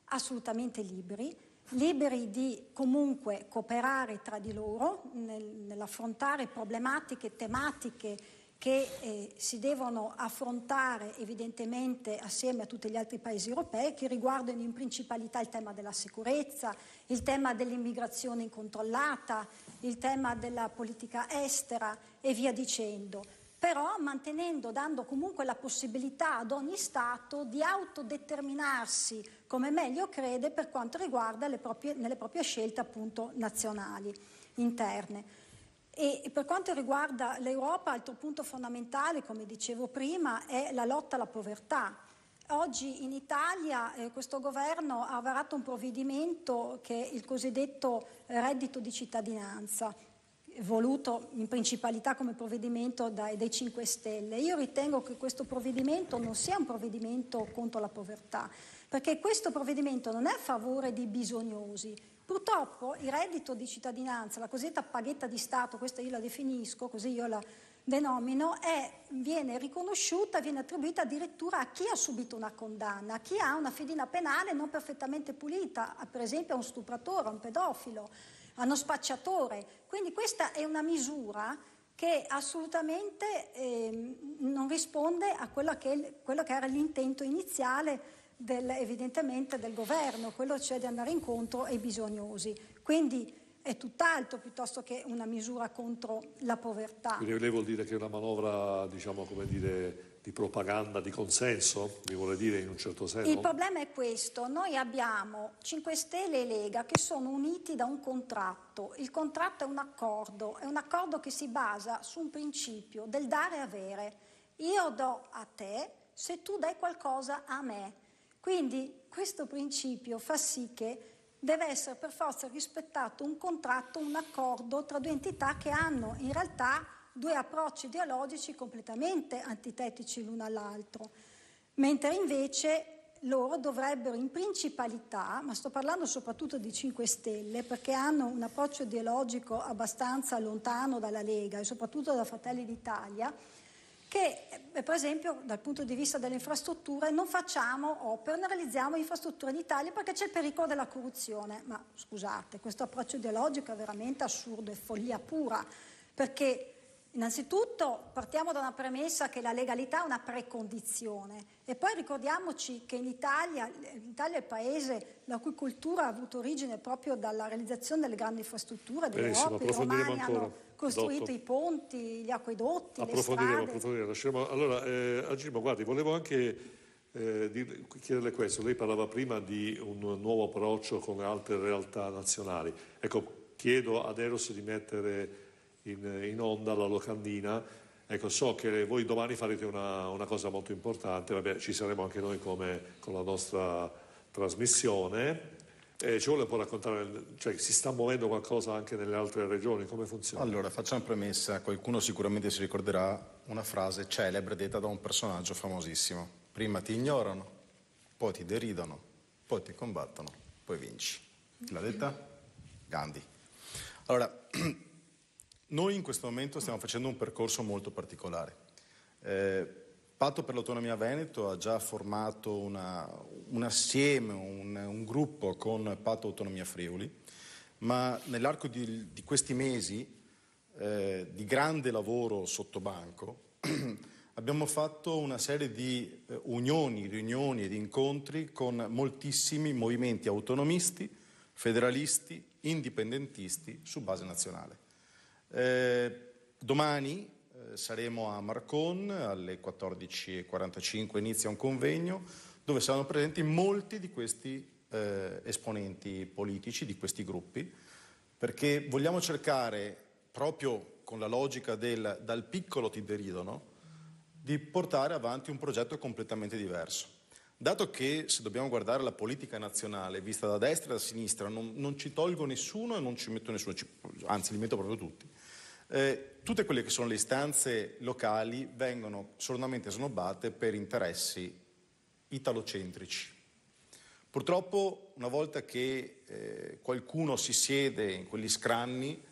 assolutamente liberi di comunque cooperare tra di loro nell'affrontare problematiche, tematiche che si devono affrontare evidentemente assieme a tutti gli altri paesi europei, che riguardano in principalità il tema della sicurezza, il tema dell'immigrazione incontrollata, il tema della politica estera e via dicendo, però dando comunque la possibilità ad ogni Stato di autodeterminarsi come meglio crede per quanto riguarda nelle proprie scelte appunto nazionali, interne. E per quanto riguarda l'Europa, altro punto fondamentale, come dicevo prima, è la lotta alla povertà. Oggi in Italia questo governo ha varato un provvedimento che è il cosiddetto reddito di cittadinanza, voluto in principalità come provvedimento dai 5 Stelle. Io ritengo che questo provvedimento non sia un provvedimento contro la povertà, perché questo provvedimento non è a favore dei bisognosi. Purtroppo il reddito di cittadinanza, la cosiddetta paghetta di Stato, questa io la definisco, così io la denomino, viene riconosciuta, viene attribuita addirittura a chi ha subito una condanna, a chi ha una fedina penale non perfettamente pulita, per esempio a un stupratore, a un pedofilo, a uno spacciatore. Quindi questa è una misura che assolutamente non risponde a quello che era l'intento iniziale evidentemente del governo, quello cioè di andare incontro ai bisognosi. Quindi è tutt'altro piuttosto che una misura contro la povertà. Quindi lei vuol dire che è una manovra, diciamo, come dire, di propaganda, di consenso, mi vuole dire in un certo senso? Il problema è questo: noi abbiamo 5 Stelle e Lega che sono uniti da un contratto. Il contratto è un accordo che si basa su un principio del dare e avere. Io do a te se tu dai qualcosa a me. Quindi questo principio fa sì che deve essere per forza rispettato un contratto, un accordo tra due entità che hanno in realtà due approcci ideologici completamente antitetici l'uno all'altro, mentre invece loro dovrebbero in principalità, ma sto parlando soprattutto di 5 Stelle perché hanno un approccio ideologico abbastanza lontano dalla Lega e soprattutto da Fratelli d'Italia, che per esempio dal punto di vista delle infrastrutture non facciamo opere, non realizziamo infrastrutture in Italia perché c'è il pericolo della corruzione. Ma scusate, questo approccio ideologico è veramente assurdo, è follia pura, perché innanzitutto partiamo da una premessa che la legalità è una precondizione e poi ricordiamoci che l'Italia è il paese la cui cultura ha avuto origine proprio dalla realizzazione delle grandi infrastrutture dell'Europa. I romani hanno costruito i ponti, gli acquedotti, le strade. Approfondiremo. Allora, Agirmo, guardi, volevo anche chiederle questo. Lei parlava prima di un nuovo approccio con altre realtà nazionali. Ecco, chiedo ad Eros di mettere in onda la locandina. Ecco, so che voi domani farete una cosa molto importante. Vabbè, ci saremo anche noi con la nostra trasmissione. Ci vuole un po' raccontare, cioè si sta muovendo qualcosa anche nelle altre regioni, come funziona? Allora, facciamo premessa, qualcuno sicuramente si ricorderà una frase celebre detta da un personaggio famosissimo: prima ti ignorano, poi ti deridono, poi ti combattono, poi vinci. Chi l'ha detta? Gandhi. Allora, noi in questo momento stiamo facendo un percorso molto particolare. Patto per l'Autonomia Veneto ha già formato un assieme, un gruppo con Patto Autonomia Friuli, ma nell'arco di questi mesi di grande lavoro sotto banco abbiamo fatto una serie di riunioni ed incontri con moltissimi movimenti autonomisti, federalisti, indipendentisti su base nazionale. Domani saremo a Marcon, alle 14:45 inizia un convegno dove saranno presenti molti di questi esponenti politici, di questi gruppi, perché vogliamo cercare, proprio con la logica del dal piccolo ti deridono, di portare avanti un progetto completamente diverso. Dato che se dobbiamo guardare la politica nazionale vista da destra e da sinistra non ci tolgo nessuno e non ci metto nessuno, anzi li metto proprio tutti, tutte quelle che sono le istanze locali vengono solamente snobbate per interessi italocentrici. Purtroppo una volta che qualcuno si siede in quegli scranni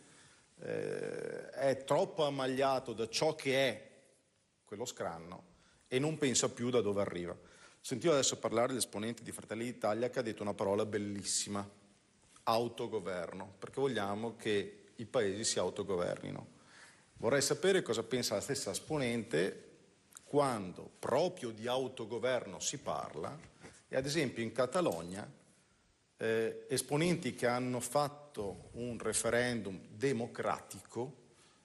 è troppo ammagliato da ciò che è quello scranno e non pensa più da dove arriva. Sentivo adesso parlare l'esponente di Fratelli d'Italia che ha detto una parola bellissima: autogoverno, perché vogliamo che i paesi si autogovernino. Vorrei sapere cosa pensa la stessa esponente quando proprio di autogoverno si parla e ad esempio in Catalogna esponenti che hanno fatto un referendum democratico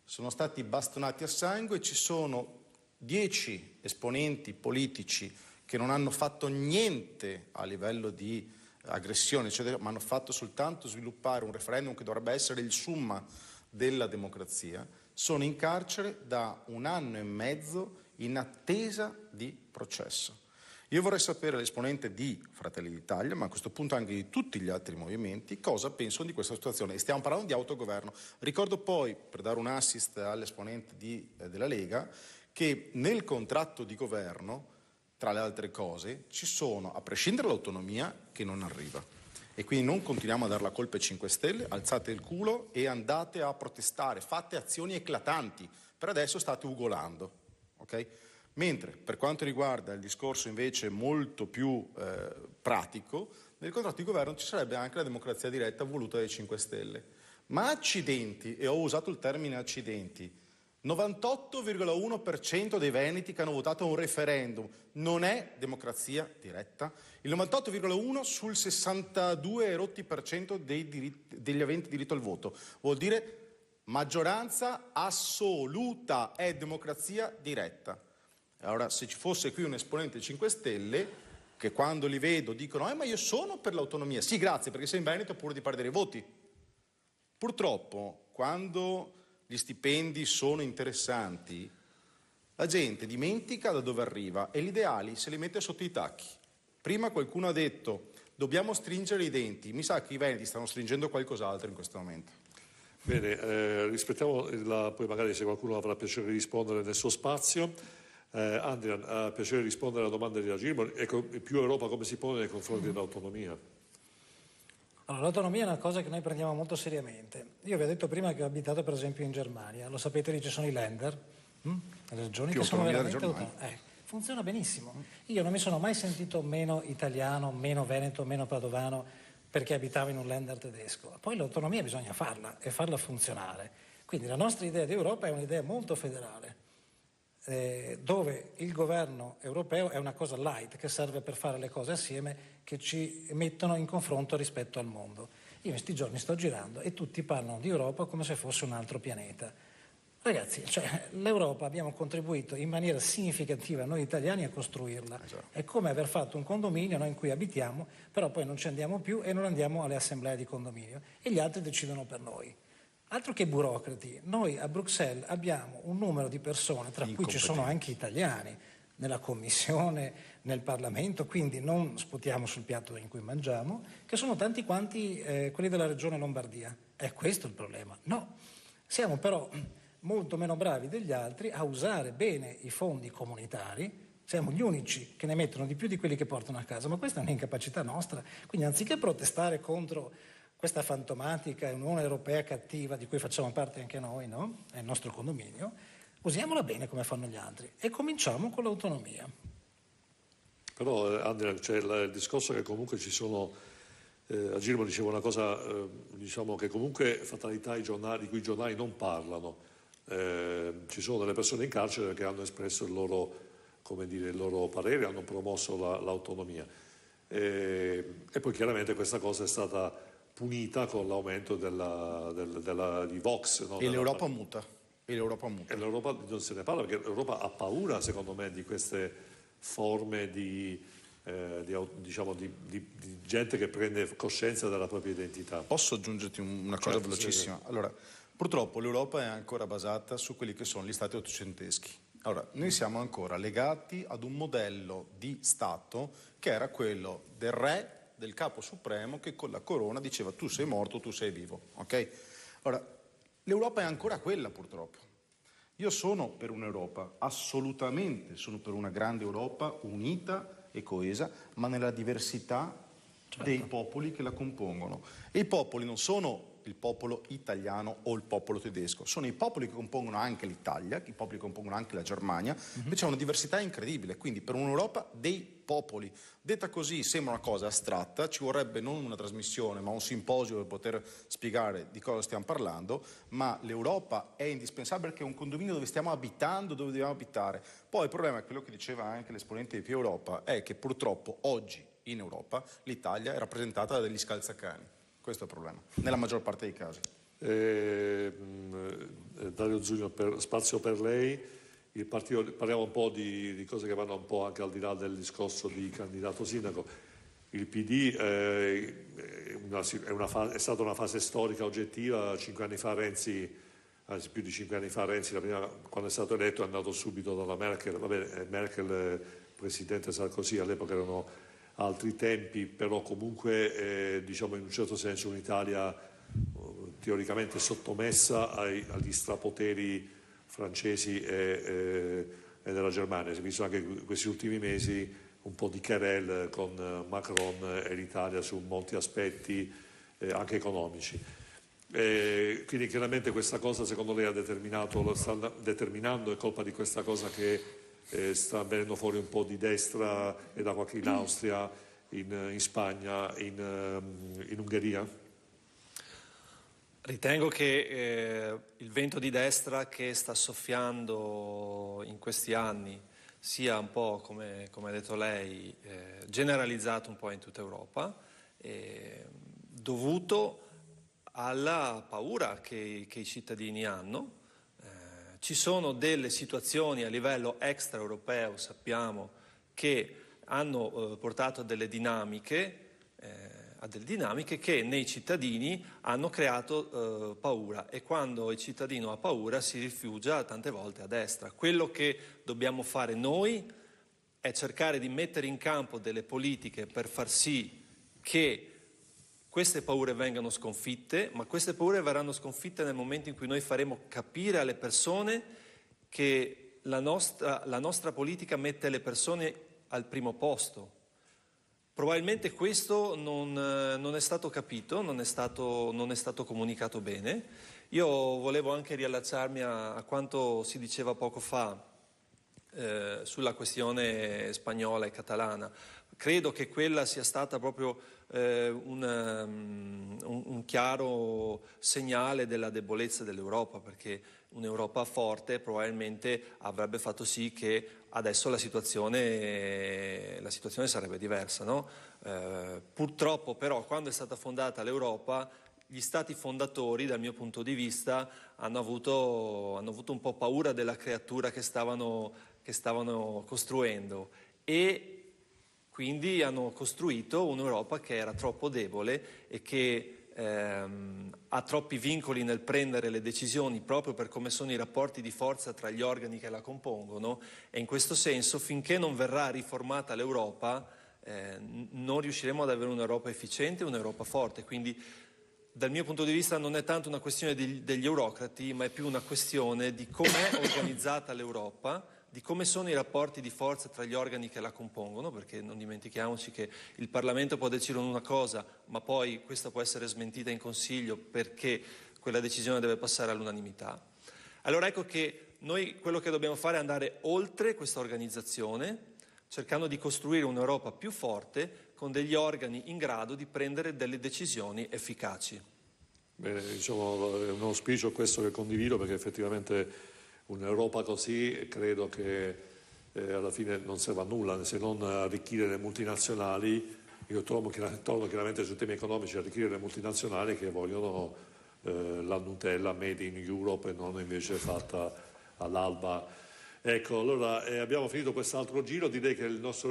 sono stati bastonati a sangue e ci sono 10 esponenti politici che non hanno fatto niente a livello di aggressione, eccetera, ma hanno fatto soltanto sviluppare un referendum che dovrebbe essere il summa della democrazia, sono in carcere da 1 anno e mezzo in attesa di processo. Io vorrei sapere l'esponente di Fratelli d'Italia, ma a questo punto anche di tutti gli altri movimenti, cosa pensano di questa situazione. E stiamo parlando di autogoverno. Ricordo poi, per dare un assist all'esponente della Lega, che nel contratto di governo, tra le altre cose, ci sono, a prescindere dall'autonomia, che non arriva. E quindi non continuiamo a dare la colpa ai 5 Stelle, alzate il culo e andate a protestare, fate azioni eclatanti. Per adesso state ugolando, ok? Mentre per quanto riguarda il discorso invece molto più pratico, nel contratto di governo ci sarebbe anche la democrazia diretta voluta dai 5 Stelle. Ma accidenti, e ho usato il termine accidenti, 98,1% dei veneti che hanno votato un referendum non è democrazia diretta? Il 98,1% sul 62% degli aventi diritto al voto. Vuol dire maggioranza assoluta, è democrazia diretta. Allora, se ci fosse qui un esponente 5 Stelle, che quando li vedo dicono ma io sono per l'autonomia. Sì, grazie, perché sei in Veneto pure di perdere i voti. Purtroppo, quando gli stipendi sono interessanti, la gente dimentica da dove arriva e gli ideali se li mette sotto i tacchi. Prima qualcuno ha detto dobbiamo stringere i denti, mi sa che i veneti stanno stringendo qualcos'altro in questo momento. Bene, rispettiamo poi magari se qualcuno avrà piacere di rispondere nel suo spazio. Andrian, ha piacere di rispondere alla domanda di Agirmo, ecco, più Europa come si pone nei confronti dell'autonomia? Allora, l'autonomia è una cosa che noi prendiamo molto seriamente. Io vi ho detto prima che ho abitato per esempio in Germania, lo sapete, lì ci sono i Länder, le regioni che sono veramente autonome. Funziona benissimo. Io non mi sono mai sentito meno italiano, meno veneto, meno padovano perché abitavo in un Länder tedesco. Poi l'autonomia bisogna farla e farla funzionare. Quindi la nostra idea di Europa è un'idea molto federale, dove il governo europeo è una cosa light che serve per fare le cose assieme, che ci mettono in confronto rispetto al mondo. Io in questi giorni sto girando e tutti parlano di Europa come se fosse un altro pianeta. Ragazzi, l'Europa abbiamo contribuito in maniera significativa noi italiani a costruirla. È come aver fatto un condominio noi in cui abitiamo, però poi non ci andiamo più e non andiamo alle assemblee di condominio e gli altri decidono per noi. Altro che burocrati, noi a Bruxelles abbiamo un numero di persone, tra cui ci sono anche italiani, nella Commissione, nel Parlamento, quindi non sputiamo sul piatto in cui mangiamo, che sono tanti quanti quelli della regione Lombardia. È questo il problema? No, siamo però molto meno bravi degli altri a usare bene i fondi comunitari, siamo gli unici che ne mettono di più di quelli che portano a casa, ma questa è un'incapacità nostra, quindi anziché protestare contro questa fantomatica Unione Europea cattiva di cui facciamo parte anche noi, no? È il nostro condominio, usiamola bene come fanno gli altri e cominciamo con l'autonomia. Però Andrea, c'è il discorso che comunque ci sono, Agirmo diceva una cosa, diciamo che comunque fatalità di cui i giornali non parlano. Ci sono delle persone in carcere che hanno espresso il loro parere, hanno promosso l'autonomia. E poi chiaramente questa cosa è stata punita con l'aumento di Vox. No? E l'Europa muta. E l'Europa non se ne parla perché l'Europa ha paura, secondo me, di queste forme di gente che prende coscienza della propria identità. Posso aggiungerti una cosa velocissima? Allora, purtroppo l'Europa è ancora basata su quelli che sono gli stati ottocenteschi. Allora, noi siamo ancora legati ad un modello di Stato che era quello del re, del capo supremo, che con la corona diceva tu sei morto, tu sei vivo, ok? Ora, l'Europa è ancora quella purtroppo. Io sono per un'Europa, assolutamente sono per una grande Europa unita e coesa, ma nella diversità dei popoli che la compongono. E i popoli non sono il popolo italiano o il popolo tedesco, sono i popoli che compongono anche l'Italia, i popoli che compongono anche la Germania, c'è una diversità incredibile, quindi per un'Europa dei popoli. Detta così sembra una cosa astratta, ci vorrebbe non una trasmissione ma un simposio per poter spiegare di cosa stiamo parlando, ma l'Europa è indispensabile perché è un condominio dove stiamo abitando, dove dobbiamo abitare. Poi il problema è quello che diceva anche l'esponente di Più Europa, è che purtroppo oggi in Europa l'Italia è rappresentata da degli scalzacani. Questo è il problema, nella maggior parte dei casi. Dario Zugno, spazio per lei. Il partito, parliamo un po' di cose che vanno un po' anche al di là del discorso di candidato sindaco. Il PD è stata una fase storica oggettiva. 5 anni fa Renzi, anzi più di 5 anni fa Renzi, la prima, quando è stato eletto, è andato subito dalla Merkel. Vabbè, Merkel, presidente Sarkozy, all'epoca erano altri tempi, però comunque diciamo in un certo senso un'Italia teoricamente sottomessa agli strapoteri francesi e della Germania. Si è visto anche in questi ultimi mesi un po' di querelle con Macron e l'Italia su molti aspetti anche economici. Quindi chiaramente questa cosa secondo lei lo sta determinando, è colpa di questa cosa che sta venendo fuori un po' di destra e da qualche in Austria, in Spagna, in Ungheria? Ritengo che il vento di destra che sta soffiando in questi anni sia un po', come ha detto lei, generalizzato un po' in tutta Europa, dovuto alla paura che i cittadini hanno. Ci sono delle situazioni a livello extraeuropeo, sappiamo, che hanno portato a delle dinamiche che nei cittadini hanno creato paura, e quando il cittadino ha paura si rifugia tante volte a destra. Quello che dobbiamo fare noi è cercare di mettere in campo delle politiche per far sì che queste paure vengano sconfitte, ma queste paure verranno sconfitte nel momento in cui noi faremo capire alle persone che la nostra politica mette le persone al primo posto. Probabilmente questo non è stato capito, non è stato comunicato bene. Io volevo anche riallacciarmi a quanto si diceva poco fa sulla questione spagnola e catalana. Credo che quella sia stata proprio un chiaro segnale della debolezza dell'Europa, perché un'Europa forte probabilmente avrebbe fatto sì che adesso la situazione sarebbe diversa, no? Purtroppo però quando è stata fondata l'Europa, gli stati fondatori, dal mio punto di vista, hanno avuto un po' paura della creatura che stavano costruendo, e quindi hanno costruito un'Europa che era troppo debole e che ha troppi vincoli nel prendere le decisioni proprio per come sono i rapporti di forza tra gli organi che la compongono, e in questo senso finché non verrà riformata l'Europa non riusciremo ad avere un'Europa efficiente, un'Europa forte. Quindi dal mio punto di vista non è tanto una questione degli eurocrati, ma è più una questione di com'è organizzata l'Europa, di come sono i rapporti di forza tra gli organi che la compongono, perché non dimentichiamoci che il Parlamento può decidere una cosa, ma poi questa può essere smentita in Consiglio perché quella decisione deve passare all'unanimità. Allora ecco che noi quello che dobbiamo fare è andare oltre questa organizzazione, cercando di costruire un'Europa più forte con degli organi in grado di prendere delle decisioni efficaci. Bene, diciamo, è un auspicio questo che condivido, perché effettivamente un'Europa così credo che alla fine non serva a nulla se non arricchire le multinazionali. Io torno chiaramente sui temi economici, arricchire le multinazionali che vogliono la Nutella made in Europe e non invece fatta all'alba. Ecco, allora abbiamo finito quest'altro giro. Direi che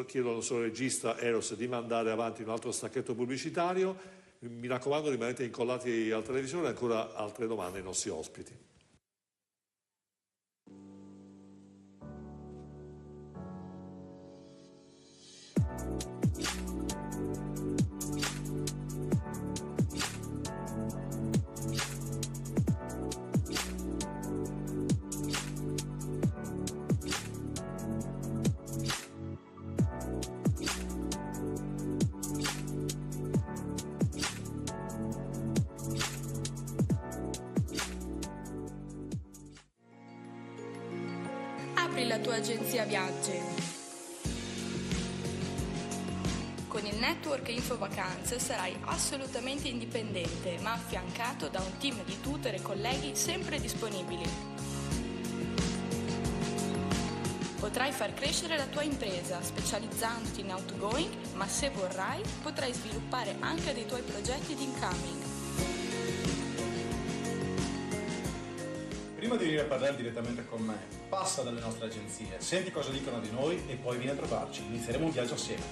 chiedo al nostro regista Eros di mandare avanti un altro stacchetto pubblicitario. Mi raccomando, rimanete incollati al televisore, ancora altre domande ai nostri ospiti. la tua agenzia viaggi. Con il network Infovacanze sarai assolutamente indipendente, ma affiancato da un team di tutor e colleghi sempre disponibili. Potrai far crescere la tua impresa specializzandoti in outgoing, ma se vorrai potrai sviluppare anche dei tuoi progetti di incoming. Prima di venire a parlare direttamente con me, passa dalle nostre agenzie, senti cosa dicono di noi e poi vieni a trovarci. Inizieremo un viaggio assieme.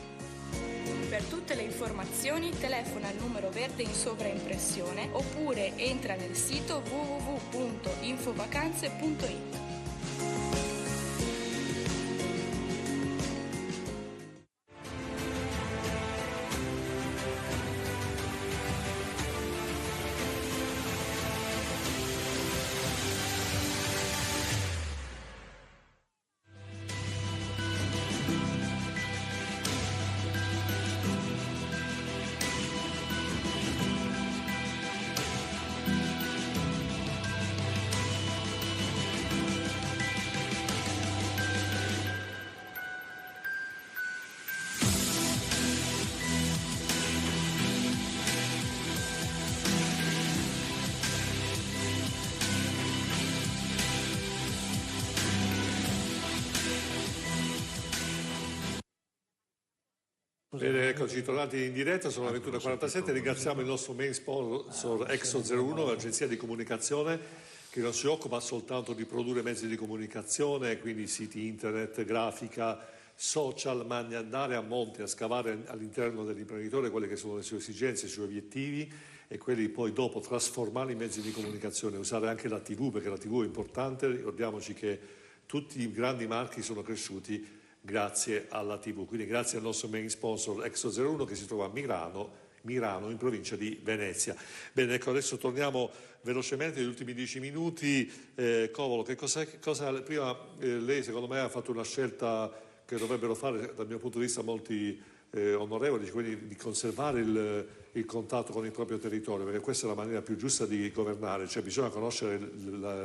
Per tutte le informazioni telefona il numero verde in sovraimpressione oppure entra nel sito www.infovacanze.it. Bene, eccoci tornati in diretta, sono le 21:47, ringraziamo il nostro main sponsor Exo01, l'agenzia di comunicazione che non si occupa soltanto di produrre mezzi di comunicazione, quindi siti internet, grafica, social, ma di andare a monte, a scavare all'interno dell'imprenditore quelle che sono le sue esigenze, i suoi obiettivi e quelli poi dopo trasformarli in mezzi di comunicazione, usare anche la TV, perché la TV è importante, ricordiamoci che tutti i grandi marchi sono cresciuti grazie alla TV, quindi grazie al nostro main sponsor Exo01 che si trova a Mirano in provincia di Venezia. Bene, ecco, adesso torniamo velocemente negli ultimi 10 minuti. Covolo, prima lei secondo me ha fatto una scelta che dovrebbero fare dal mio punto di vista molti onorevoli, quindi di conservare il contatto con il proprio territorio, perché questa è la maniera più giusta di governare, cioè bisogna conoscere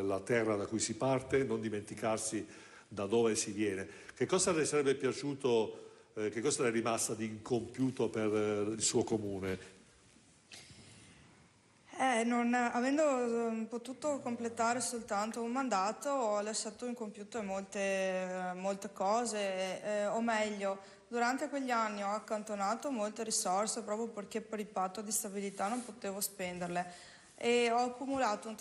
la terra da cui si parte, non dimenticarsi da dove si viene. Che cosa le sarebbe piaciuto, che cosa le è rimasta di incompiuto per il suo comune? Non avendo potuto completare soltanto un mandato, ho lasciato incompiute molte cose, o meglio, durante quegli anni ho accantonato molte risorse proprio perché per il patto di stabilità non potevo spenderle. E ho accumulato un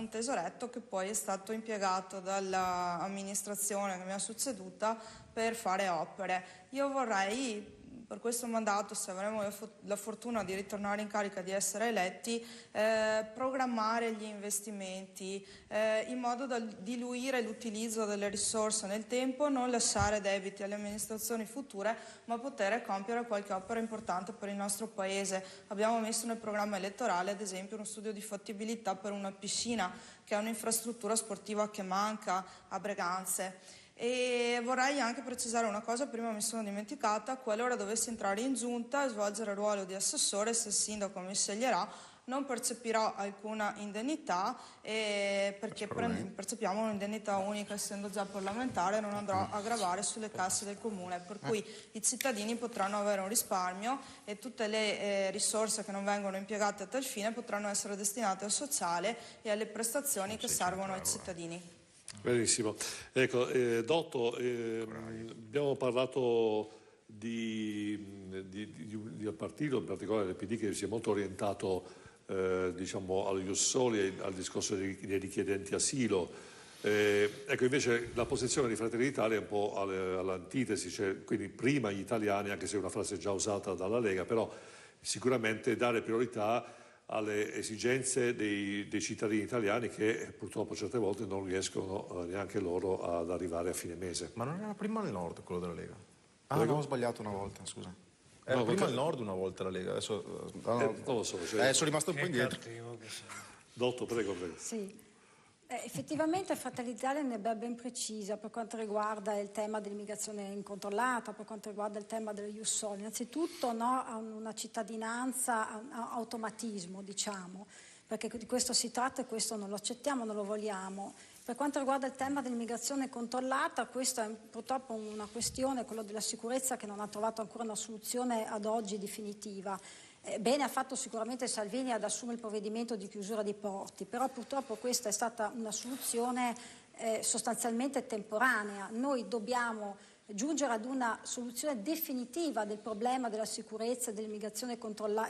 tesoretto che poi è stato impiegato dall'amministrazione che mi ha succeduta per fare opere. Io vorrei, per questo mandato, se avremo la fortuna di ritornare in carica, di essere eletti, programmare gli investimenti in modo da diluire l'utilizzo delle risorse nel tempo, non lasciare debiti alle amministrazioni future, ma poter compiere qualche opera importante per il nostro Paese. Abbiamo messo nel programma elettorale, ad esempio, uno studio di fattibilità per una piscina, che è un'infrastruttura sportiva che manca a Breganze. E vorrei anche precisare una cosa, prima mi sono dimenticata: qualora dovessi entrare in giunta e svolgere il ruolo di assessore, se il sindaco mi sceglierà, non percepirò alcuna indennità, perché percepiamo un'indennità unica essendo già parlamentare, non andrò a gravare sulle casse del comune, per cui i cittadini potranno avere un risparmio e tutte le risorse che non vengono impiegate a tal fine potranno essere destinate al sociale e alle prestazioni che servono ai cittadini. Benissimo. Ecco, Dotto, abbiamo parlato di partito, in particolare del PD, che si è molto orientato diciamo allo ius soli e al discorso dei richiedenti asilo. Ecco, invece la posizione di Fratelli d'Italia è un po' all'antitesi, cioè, quindi prima gli italiani, anche se è una frase già usata dalla Lega, però sicuramente dare priorità alle esigenze dei cittadini italiani che purtroppo certe volte non riescono neanche loro ad arrivare a fine mese. Ma non era prima il Nord quello della Lega? Ah, avevo sbagliato una volta, scusa. Era prima il Nord una volta la Lega, adesso non lo so. Sono rimasto un po' indietro. Dotto, prego. Sì. Effettivamente Fratelli d'Italia ne è ben precisa per quanto riguarda il tema dell'immigrazione incontrollata, per quanto riguarda il tema dello ius soli. Innanzitutto no, a una cittadinanza, a automatismo, diciamo, perché di questo si tratta e questo non lo accettiamo, non lo vogliamo. Per quanto riguarda il tema dell'immigrazione controllata, questa è purtroppo una questione, quella della sicurezza, che non ha trovato ancora una soluzione ad oggi definitiva. Bene ha fatto sicuramente Salvini ad assumere il provvedimento di chiusura dei porti, però purtroppo questa è stata una soluzione sostanzialmente temporanea. Noi dobbiamo giungere ad una soluzione definitiva del problema della sicurezza e dell'immigrazione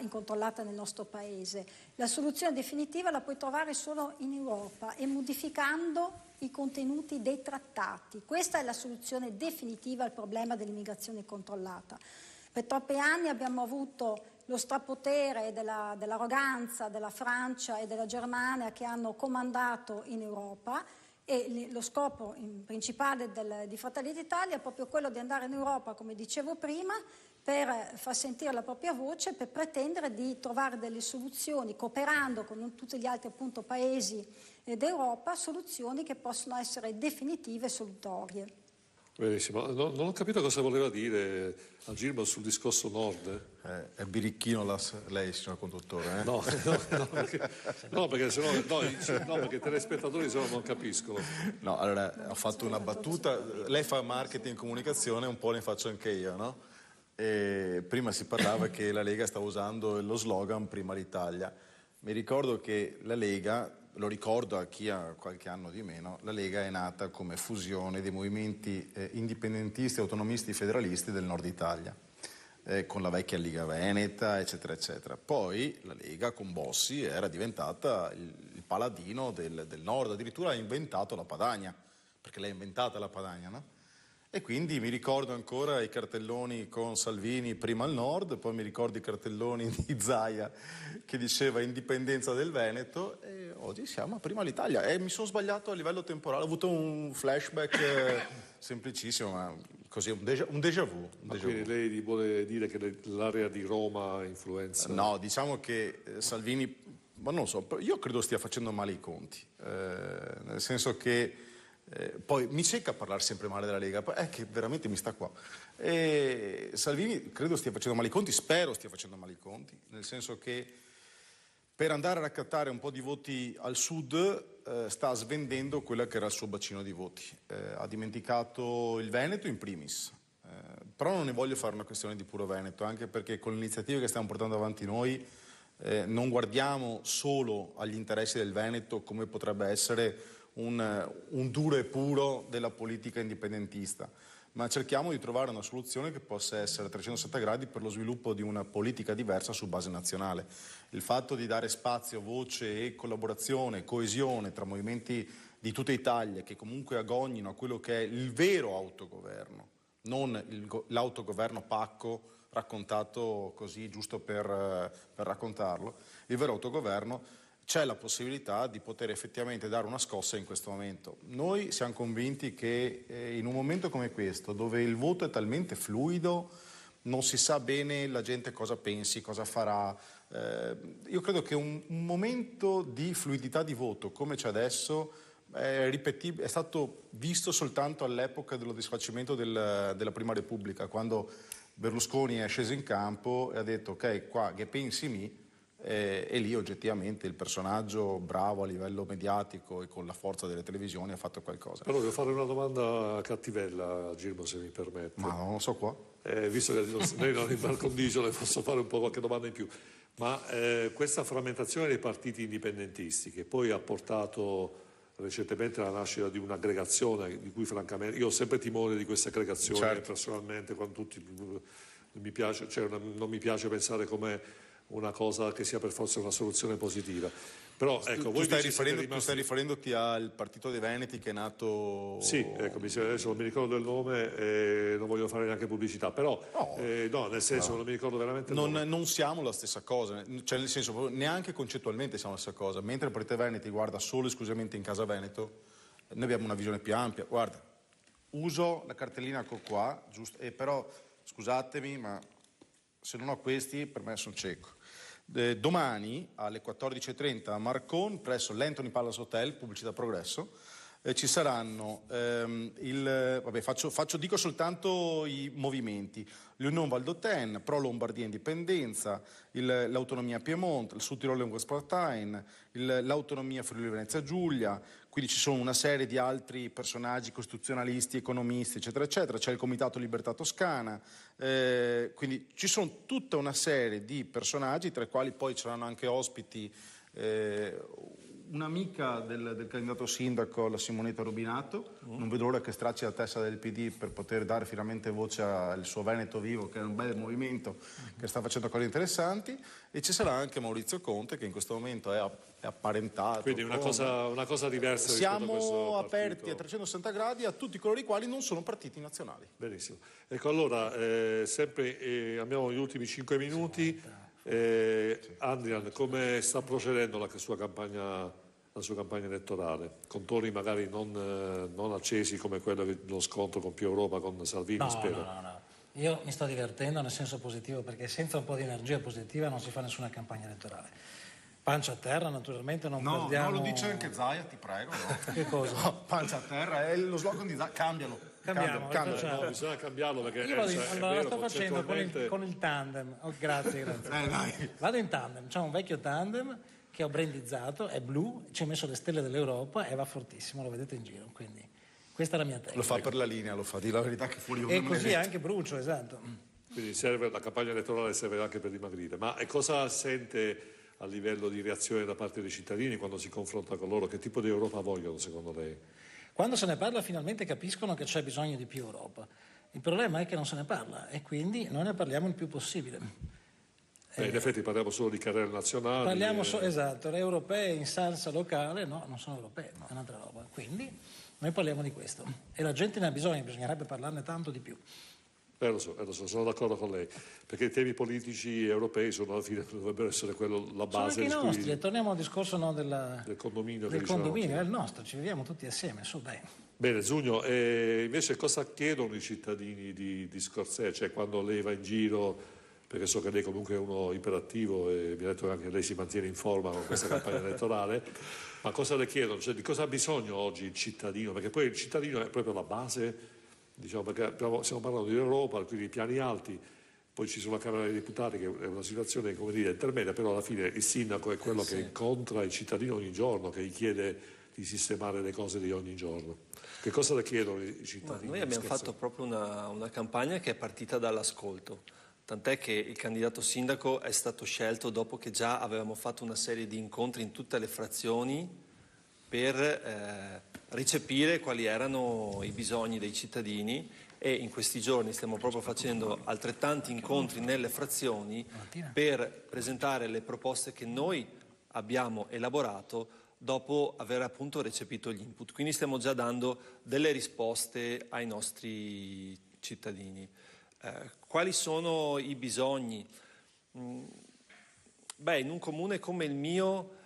incontrollata nel nostro Paese. La soluzione definitiva la puoi trovare solo in Europa e modificando i contenuti dei trattati. Questa è la soluzione definitiva al problema dell'immigrazione controllata. Per troppi anni abbiamo avuto lo strapotere dell'arroganza della Francia e della Germania che hanno comandato in Europa, e lo scopo principale di Fratelli d'Italia è proprio quello di andare in Europa, come dicevo prima, per far sentire la propria voce, per pretendere di trovare delle soluzioni, cooperando con tutti gli altri appunto paesi d'Europa, soluzioni che possono essere definitive e solutorie. Benissimo, non ho capito cosa voleva dire Agirmo sul discorso Nord. È birichino lei, signor conduttore? No, perché sennò perché i telespettatori sennò non capiscono. No, allora ho fatto una battuta. Lei fa marketing e comunicazione, un po' ne faccio anche io, no? E prima si parlava che la Lega stava usando lo slogan "Prima l'Italia". Mi ricordo che la Lega, lo ricordo a chi ha qualche anno di meno, la Lega è nata come fusione dei movimenti indipendentisti, autonomisti, federalisti del nord Italia, con la vecchia Liga Veneta, eccetera, eccetera. Poi la Lega con Bossi era diventata il paladino del nord, addirittura ha inventato la Padania, perché l'ha inventata la Padania, no? E quindi mi ricordo ancora i cartelloni con Salvini prima al nord, poi mi ricordo i cartelloni di Zaia che diceva indipendenza del Veneto, e oggi siamo a Prima l'Italia. E mi sono sbagliato a livello temporale, ho avuto un flashback semplicissimo, ma così un déjà vu. Quindi lei vuole dire che l'area di Roma influenza? No, diciamo che Salvini, ma non lo so, io credo stia facendo male i conti, nel senso che poi mi secca parlare sempre male della Lega, è che veramente mi sta qua. E Salvini credo stia facendo male i conti, spero stia facendo male i conti, nel senso che per andare a raccattare un po' di voti al sud sta svendendo quello che era il suo bacino di voti. Ha dimenticato il Veneto in primis, però non ne voglio fare una questione di puro Veneto, anche perché con le iniziative che stiamo portando avanti noi non guardiamo solo agli interessi del Veneto come potrebbe essere un duro e puro della politica indipendentista, ma cerchiamo di trovare una soluzione che possa essere a 360 gradi per lo sviluppo di una politica diversa su base nazionale. Il fatto di dare spazio, voce e collaborazione, coesione tra movimenti di tutta Italia che comunque agognino a quello che è il vero autogoverno, non l'autogoverno pacco raccontato così giusto per raccontarlo, il vero autogoverno. C'è la possibilità di poter effettivamente dare una scossa in questo momento. Noi siamo convinti che in un momento come questo, dove il voto è talmente fluido, non si sa bene la gente cosa pensi, cosa farà, io credo che un momento di fluidità di voto come c'è adesso è stato visto soltanto all'epoca dello disfacimento della Prima Repubblica, quando Berlusconi è sceso in campo e ha detto ok, qua che pensi mi, e lì oggettivamente il personaggio bravo a livello mediatico e con la forza delle televisioni ha fatto qualcosa. Però devo fare una domanda cattivella a Girmo, se mi permette. Ma non lo so qua. Visto che lei non è in par condicio, le posso fare un po' qualche domanda in più. Ma questa frammentazione dei partiti indipendentisti, che poi ha portato recentemente alla nascita di un'aggregazione di cui francamente io ho sempre timore di queste aggregazioni, certo. Personalmente, quando tutti non mi piace pensare come una cosa che sia per forza una soluzione positiva. Però ecco, tu stai riferendoti al Partito dei Veneti che è nato... Sì, ecco, adesso non mi ricordo il nome e non voglio fare neanche pubblicità, però no, nel senso non mi ricordo veramente il nome. Non siamo la stessa cosa, cioè nel senso neanche concettualmente siamo la stessa cosa. Mentre il Partito dei Veneti guarda solo e esclusivamente in casa Veneto, noi abbiamo una visione più ampia. Guarda, uso la cartellina qua, giusto, però scusatemi, ma se non ho questi per me sono cieco. Domani alle 14.30 a Marcon presso l'Anthony Palace Hotel, Pubblicità Progresso, ci saranno dico soltanto i movimenti: l'Unione Valdôtaine, Pro Lombardia Indipendenza, l'autonomia Piemonte, il Sud Tirolo e Westpartein, l'autonomia Friuli Venezia Giulia, quindi ci sono una serie di altri personaggi costituzionalisti, economisti, eccetera, eccetera, c'è il Comitato Libertà Toscana, quindi ci sono tutta una serie di personaggi, tra i quali poi c'erano anche ospiti, un'amica del candidato sindaco, la Simonetta Rubinato, non vedo l'ora che stracci la testa del PD per poter dare finalmente voce al suo Veneto Vivo, che è un bel movimento che sta facendo cose interessanti, e ci sarà anche Maurizio Conte, che in questo momento è apparentato. Quindi una cosa diversa. Siamo aperti a 360 gradi a tutti coloro i quali non sono partiti nazionali. Benissimo. Ecco, allora, sempre abbiamo gli ultimi 5 minuti. Andrian, come sta procedendo la sua campagna elettorale? Con toni magari non accesi come quello dello scontro con Più Europa, con Salvini, spero. No. Io mi sto divertendo nel senso positivo, perché senza un po' di energia positiva non si fa nessuna campagna elettorale. Pancia a terra, naturalmente non perdiamo... No, lo dice anche Zaia, ti prego. No. Che cosa? No, pancia a terra, è lo slogan di Zaia, cambialo. Cambiamo. No, bisogna cambiarlo perché allora, lo sto facendo con il tandem. Oh, grazie. Dai. Vado in tandem, c'è un vecchio tandem che ho brandizzato, è blu, ci ho messo le stelle dell'Europa e va fortissimo, lo vedete in giro, quindi questa è la mia tecnica. Lo fa per la linea, lo fa, di la verità che fuori E così anche brucio, esatto. Quindi la campagna elettorale serve anche per dimagrire. Ma cosa sente a livello di reazione da parte dei cittadini quando si confronta con loro? Che tipo di Europa vogliono secondo lei? Quando se ne parla finalmente capiscono che c'è bisogno di più Europa. Il problema è che non se ne parla e quindi noi ne parliamo il più possibile. In effetti parliamo solo di carriere nazionali. Esatto, le europee in salsa locale, no, non sono europee, è un'altra roba. Quindi noi parliamo di questo e la gente ne ha bisogno, bisognerebbe parlarne tanto di più. Lo so, sono d'accordo con lei, perché i temi politici europei alla fine dovrebbero essere la base. Sono anche i nostri, e torniamo al discorso del condominio. Del condominio, è il nostro, ci viviamo tutti assieme, su dai. Bene, Zugno, invece cosa chiedono i cittadini di Scorsese? Cioè quando lei va in giro, perché so che lei comunque è uno iperattivo e mi ha detto che anche lei si mantiene in forma con questa campagna elettorale, ma cosa le chiedono? Cioè, di cosa ha bisogno oggi il cittadino? Perché poi il cittadino è proprio la base. Diciamo, perché stiamo parlando di Europa, quindi piani alti, poi ci sono la Camera dei Deputati che è una situazione, come dire, intermedia, però alla fine il sindaco è quello che incontra il cittadino ogni giorno, che gli chiede di sistemare le cose di ogni giorno. Che cosa le chiedono i cittadini? Noi abbiamo fatto proprio una campagna che è partita dall'ascolto, tant'è che il candidato sindaco è stato scelto dopo che già avevamo fatto una serie di incontri in tutte le frazioni per recepire quali erano i bisogni dei cittadini, e in questi giorni stiamo proprio facendo altrettanti incontri nelle frazioni per presentare le proposte che noi abbiamo elaborato dopo aver appunto recepito gli input. Quindi stiamo già dando delle risposte ai nostri cittadini. Quali sono i bisogni? In un comune come il mio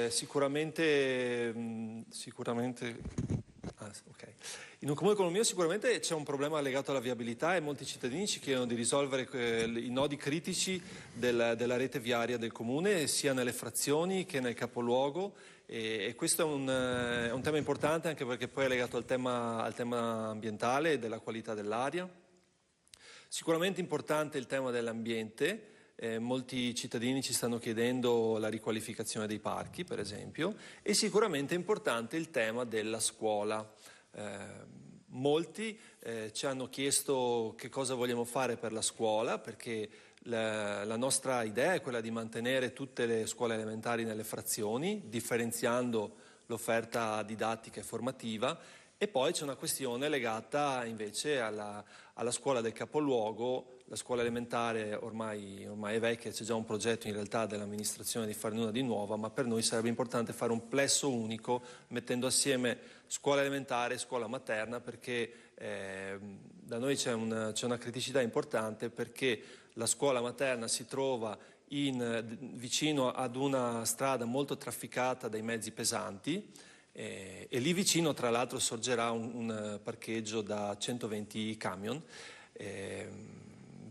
sicuramente in un comune come il mio sicuramente c'è un problema legato alla viabilità e molti cittadini ci chiedono di risolvere i nodi critici della rete viaria del comune, sia nelle frazioni che nel capoluogo, e questo è un tema importante anche perché poi è legato al tema ambientale e della qualità dell'aria. Sicuramente importante il tema dell'ambiente. Molti cittadini ci stanno chiedendo la riqualificazione dei parchi, per esempio, e sicuramente è importante il tema della scuola. Molti ci hanno chiesto che cosa vogliamo fare per la scuola, perché la nostra idea è quella di mantenere tutte le scuole elementari nelle frazioni, differenziando l'offerta didattica e formativa, e poi c'è una questione legata invece alla scuola del capoluogo. La scuola elementare ormai è vecchia, c'è già un progetto in realtà dell'amministrazione di farne una di nuova, ma per noi sarebbe importante fare un plesso unico mettendo assieme scuola elementare e scuola materna, perché da noi c'è una criticità importante, perché la scuola materna si trova vicino ad una strada molto trafficata dai mezzi pesanti, e lì vicino tra l'altro sorgerà un parcheggio da 120 camion.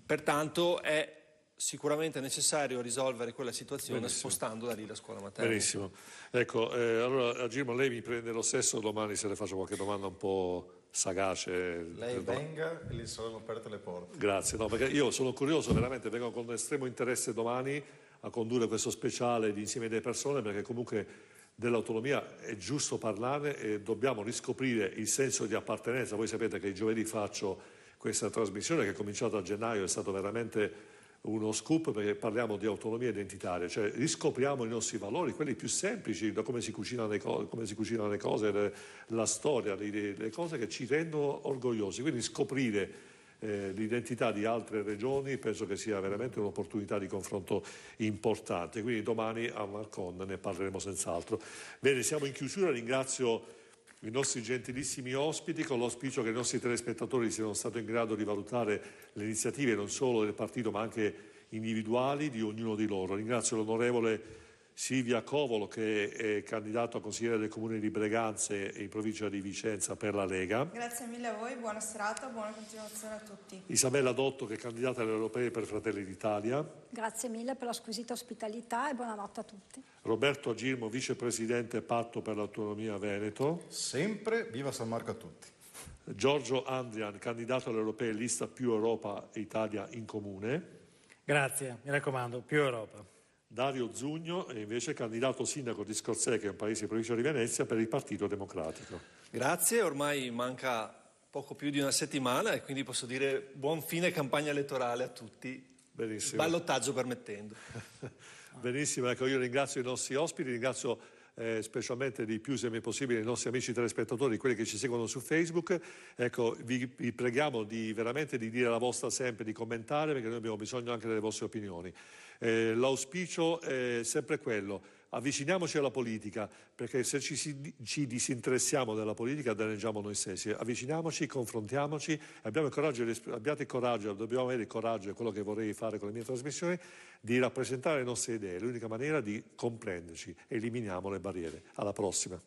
Pertanto è sicuramente è necessario risolvere quella situazione. Benissimo. Spostando da lì la scuola materna. Benissimo. Ecco, allora Girmo, lei mi prende lo stesso domani se le faccio qualche domanda un po' sagace. Lei venga e le saranno aperte le porte. Grazie, no, perché io sono curioso, veramente vengo con estremo interesse domani a condurre questo speciale di Insieme delle Persone, perché comunque dell'autonomia è giusto parlarne e dobbiamo riscoprire il senso di appartenenza. Voi sapete che il giovedì faccio questa trasmissione che è cominciata a gennaio, è stato veramente uno scoop, perché parliamo di autonomia identitaria, cioè riscopriamo i nostri valori, quelli più semplici, da come si cucinano le cose, la storia, le cose che ci rendono orgogliosi. Quindi scoprire l'identità di altre regioni penso che sia veramente un'opportunità di confronto importante. Quindi domani a Marcon ne parleremo senz'altro. Bene, siamo in chiusura, ringrazio i nostri gentilissimi ospiti con l'auspicio che i nostri telespettatori siano stati in grado di valutare le iniziative non solo del partito ma anche individuali di ognuno di loro. Ringrazio l'onorevole Silvia Covolo, che è candidato a consigliere del Comune di Breganze e in provincia di Vicenza per la Lega. Grazie mille a voi, buona serata, buona continuazione a tutti. Isabella Dotto, che è candidata alle europee per Fratelli d'Italia. Grazie mille per la squisita ospitalità e buonanotte a tutti. Roberto Agirmo, vicepresidente Patto per l'Autonomia Veneto. Sempre viva San Marco a tutti. Giorgio Andrian, candidato alle europee lista Più Europa Italia in Comune. Grazie, mi raccomando, più Europa. Dario Zugno è invece candidato sindaco di Scorzè, che è un paese in provincia di Venezia, per il Partito Democratico. Grazie, ormai manca poco più di una settimana e quindi posso dire buon fine campagna elettorale a tutti. Benissimo. Ballottaggio permettendo. Benissimo, ecco, io ringrazio i nostri ospiti, ringrazio specialmente di più, se mi è possibile, i nostri amici telespettatori, quelli che ci seguono su Facebook. Ecco, vi preghiamo veramente di dire la vostra sempre, di commentare, perché noi abbiamo bisogno anche delle vostre opinioni. L'auspicio è sempre quello: avviciniamoci alla politica, perché se ci disinteressiamo della politica danneggiamo noi stessi. Avviciniamoci, confrontiamoci, abbiate il coraggio, dobbiamo avere il coraggio, è quello che vorrei fare con le mie trasmissioni, di rappresentare le nostre idee. L'unica maniera di comprenderci, eliminiamo le barriere. Alla prossima.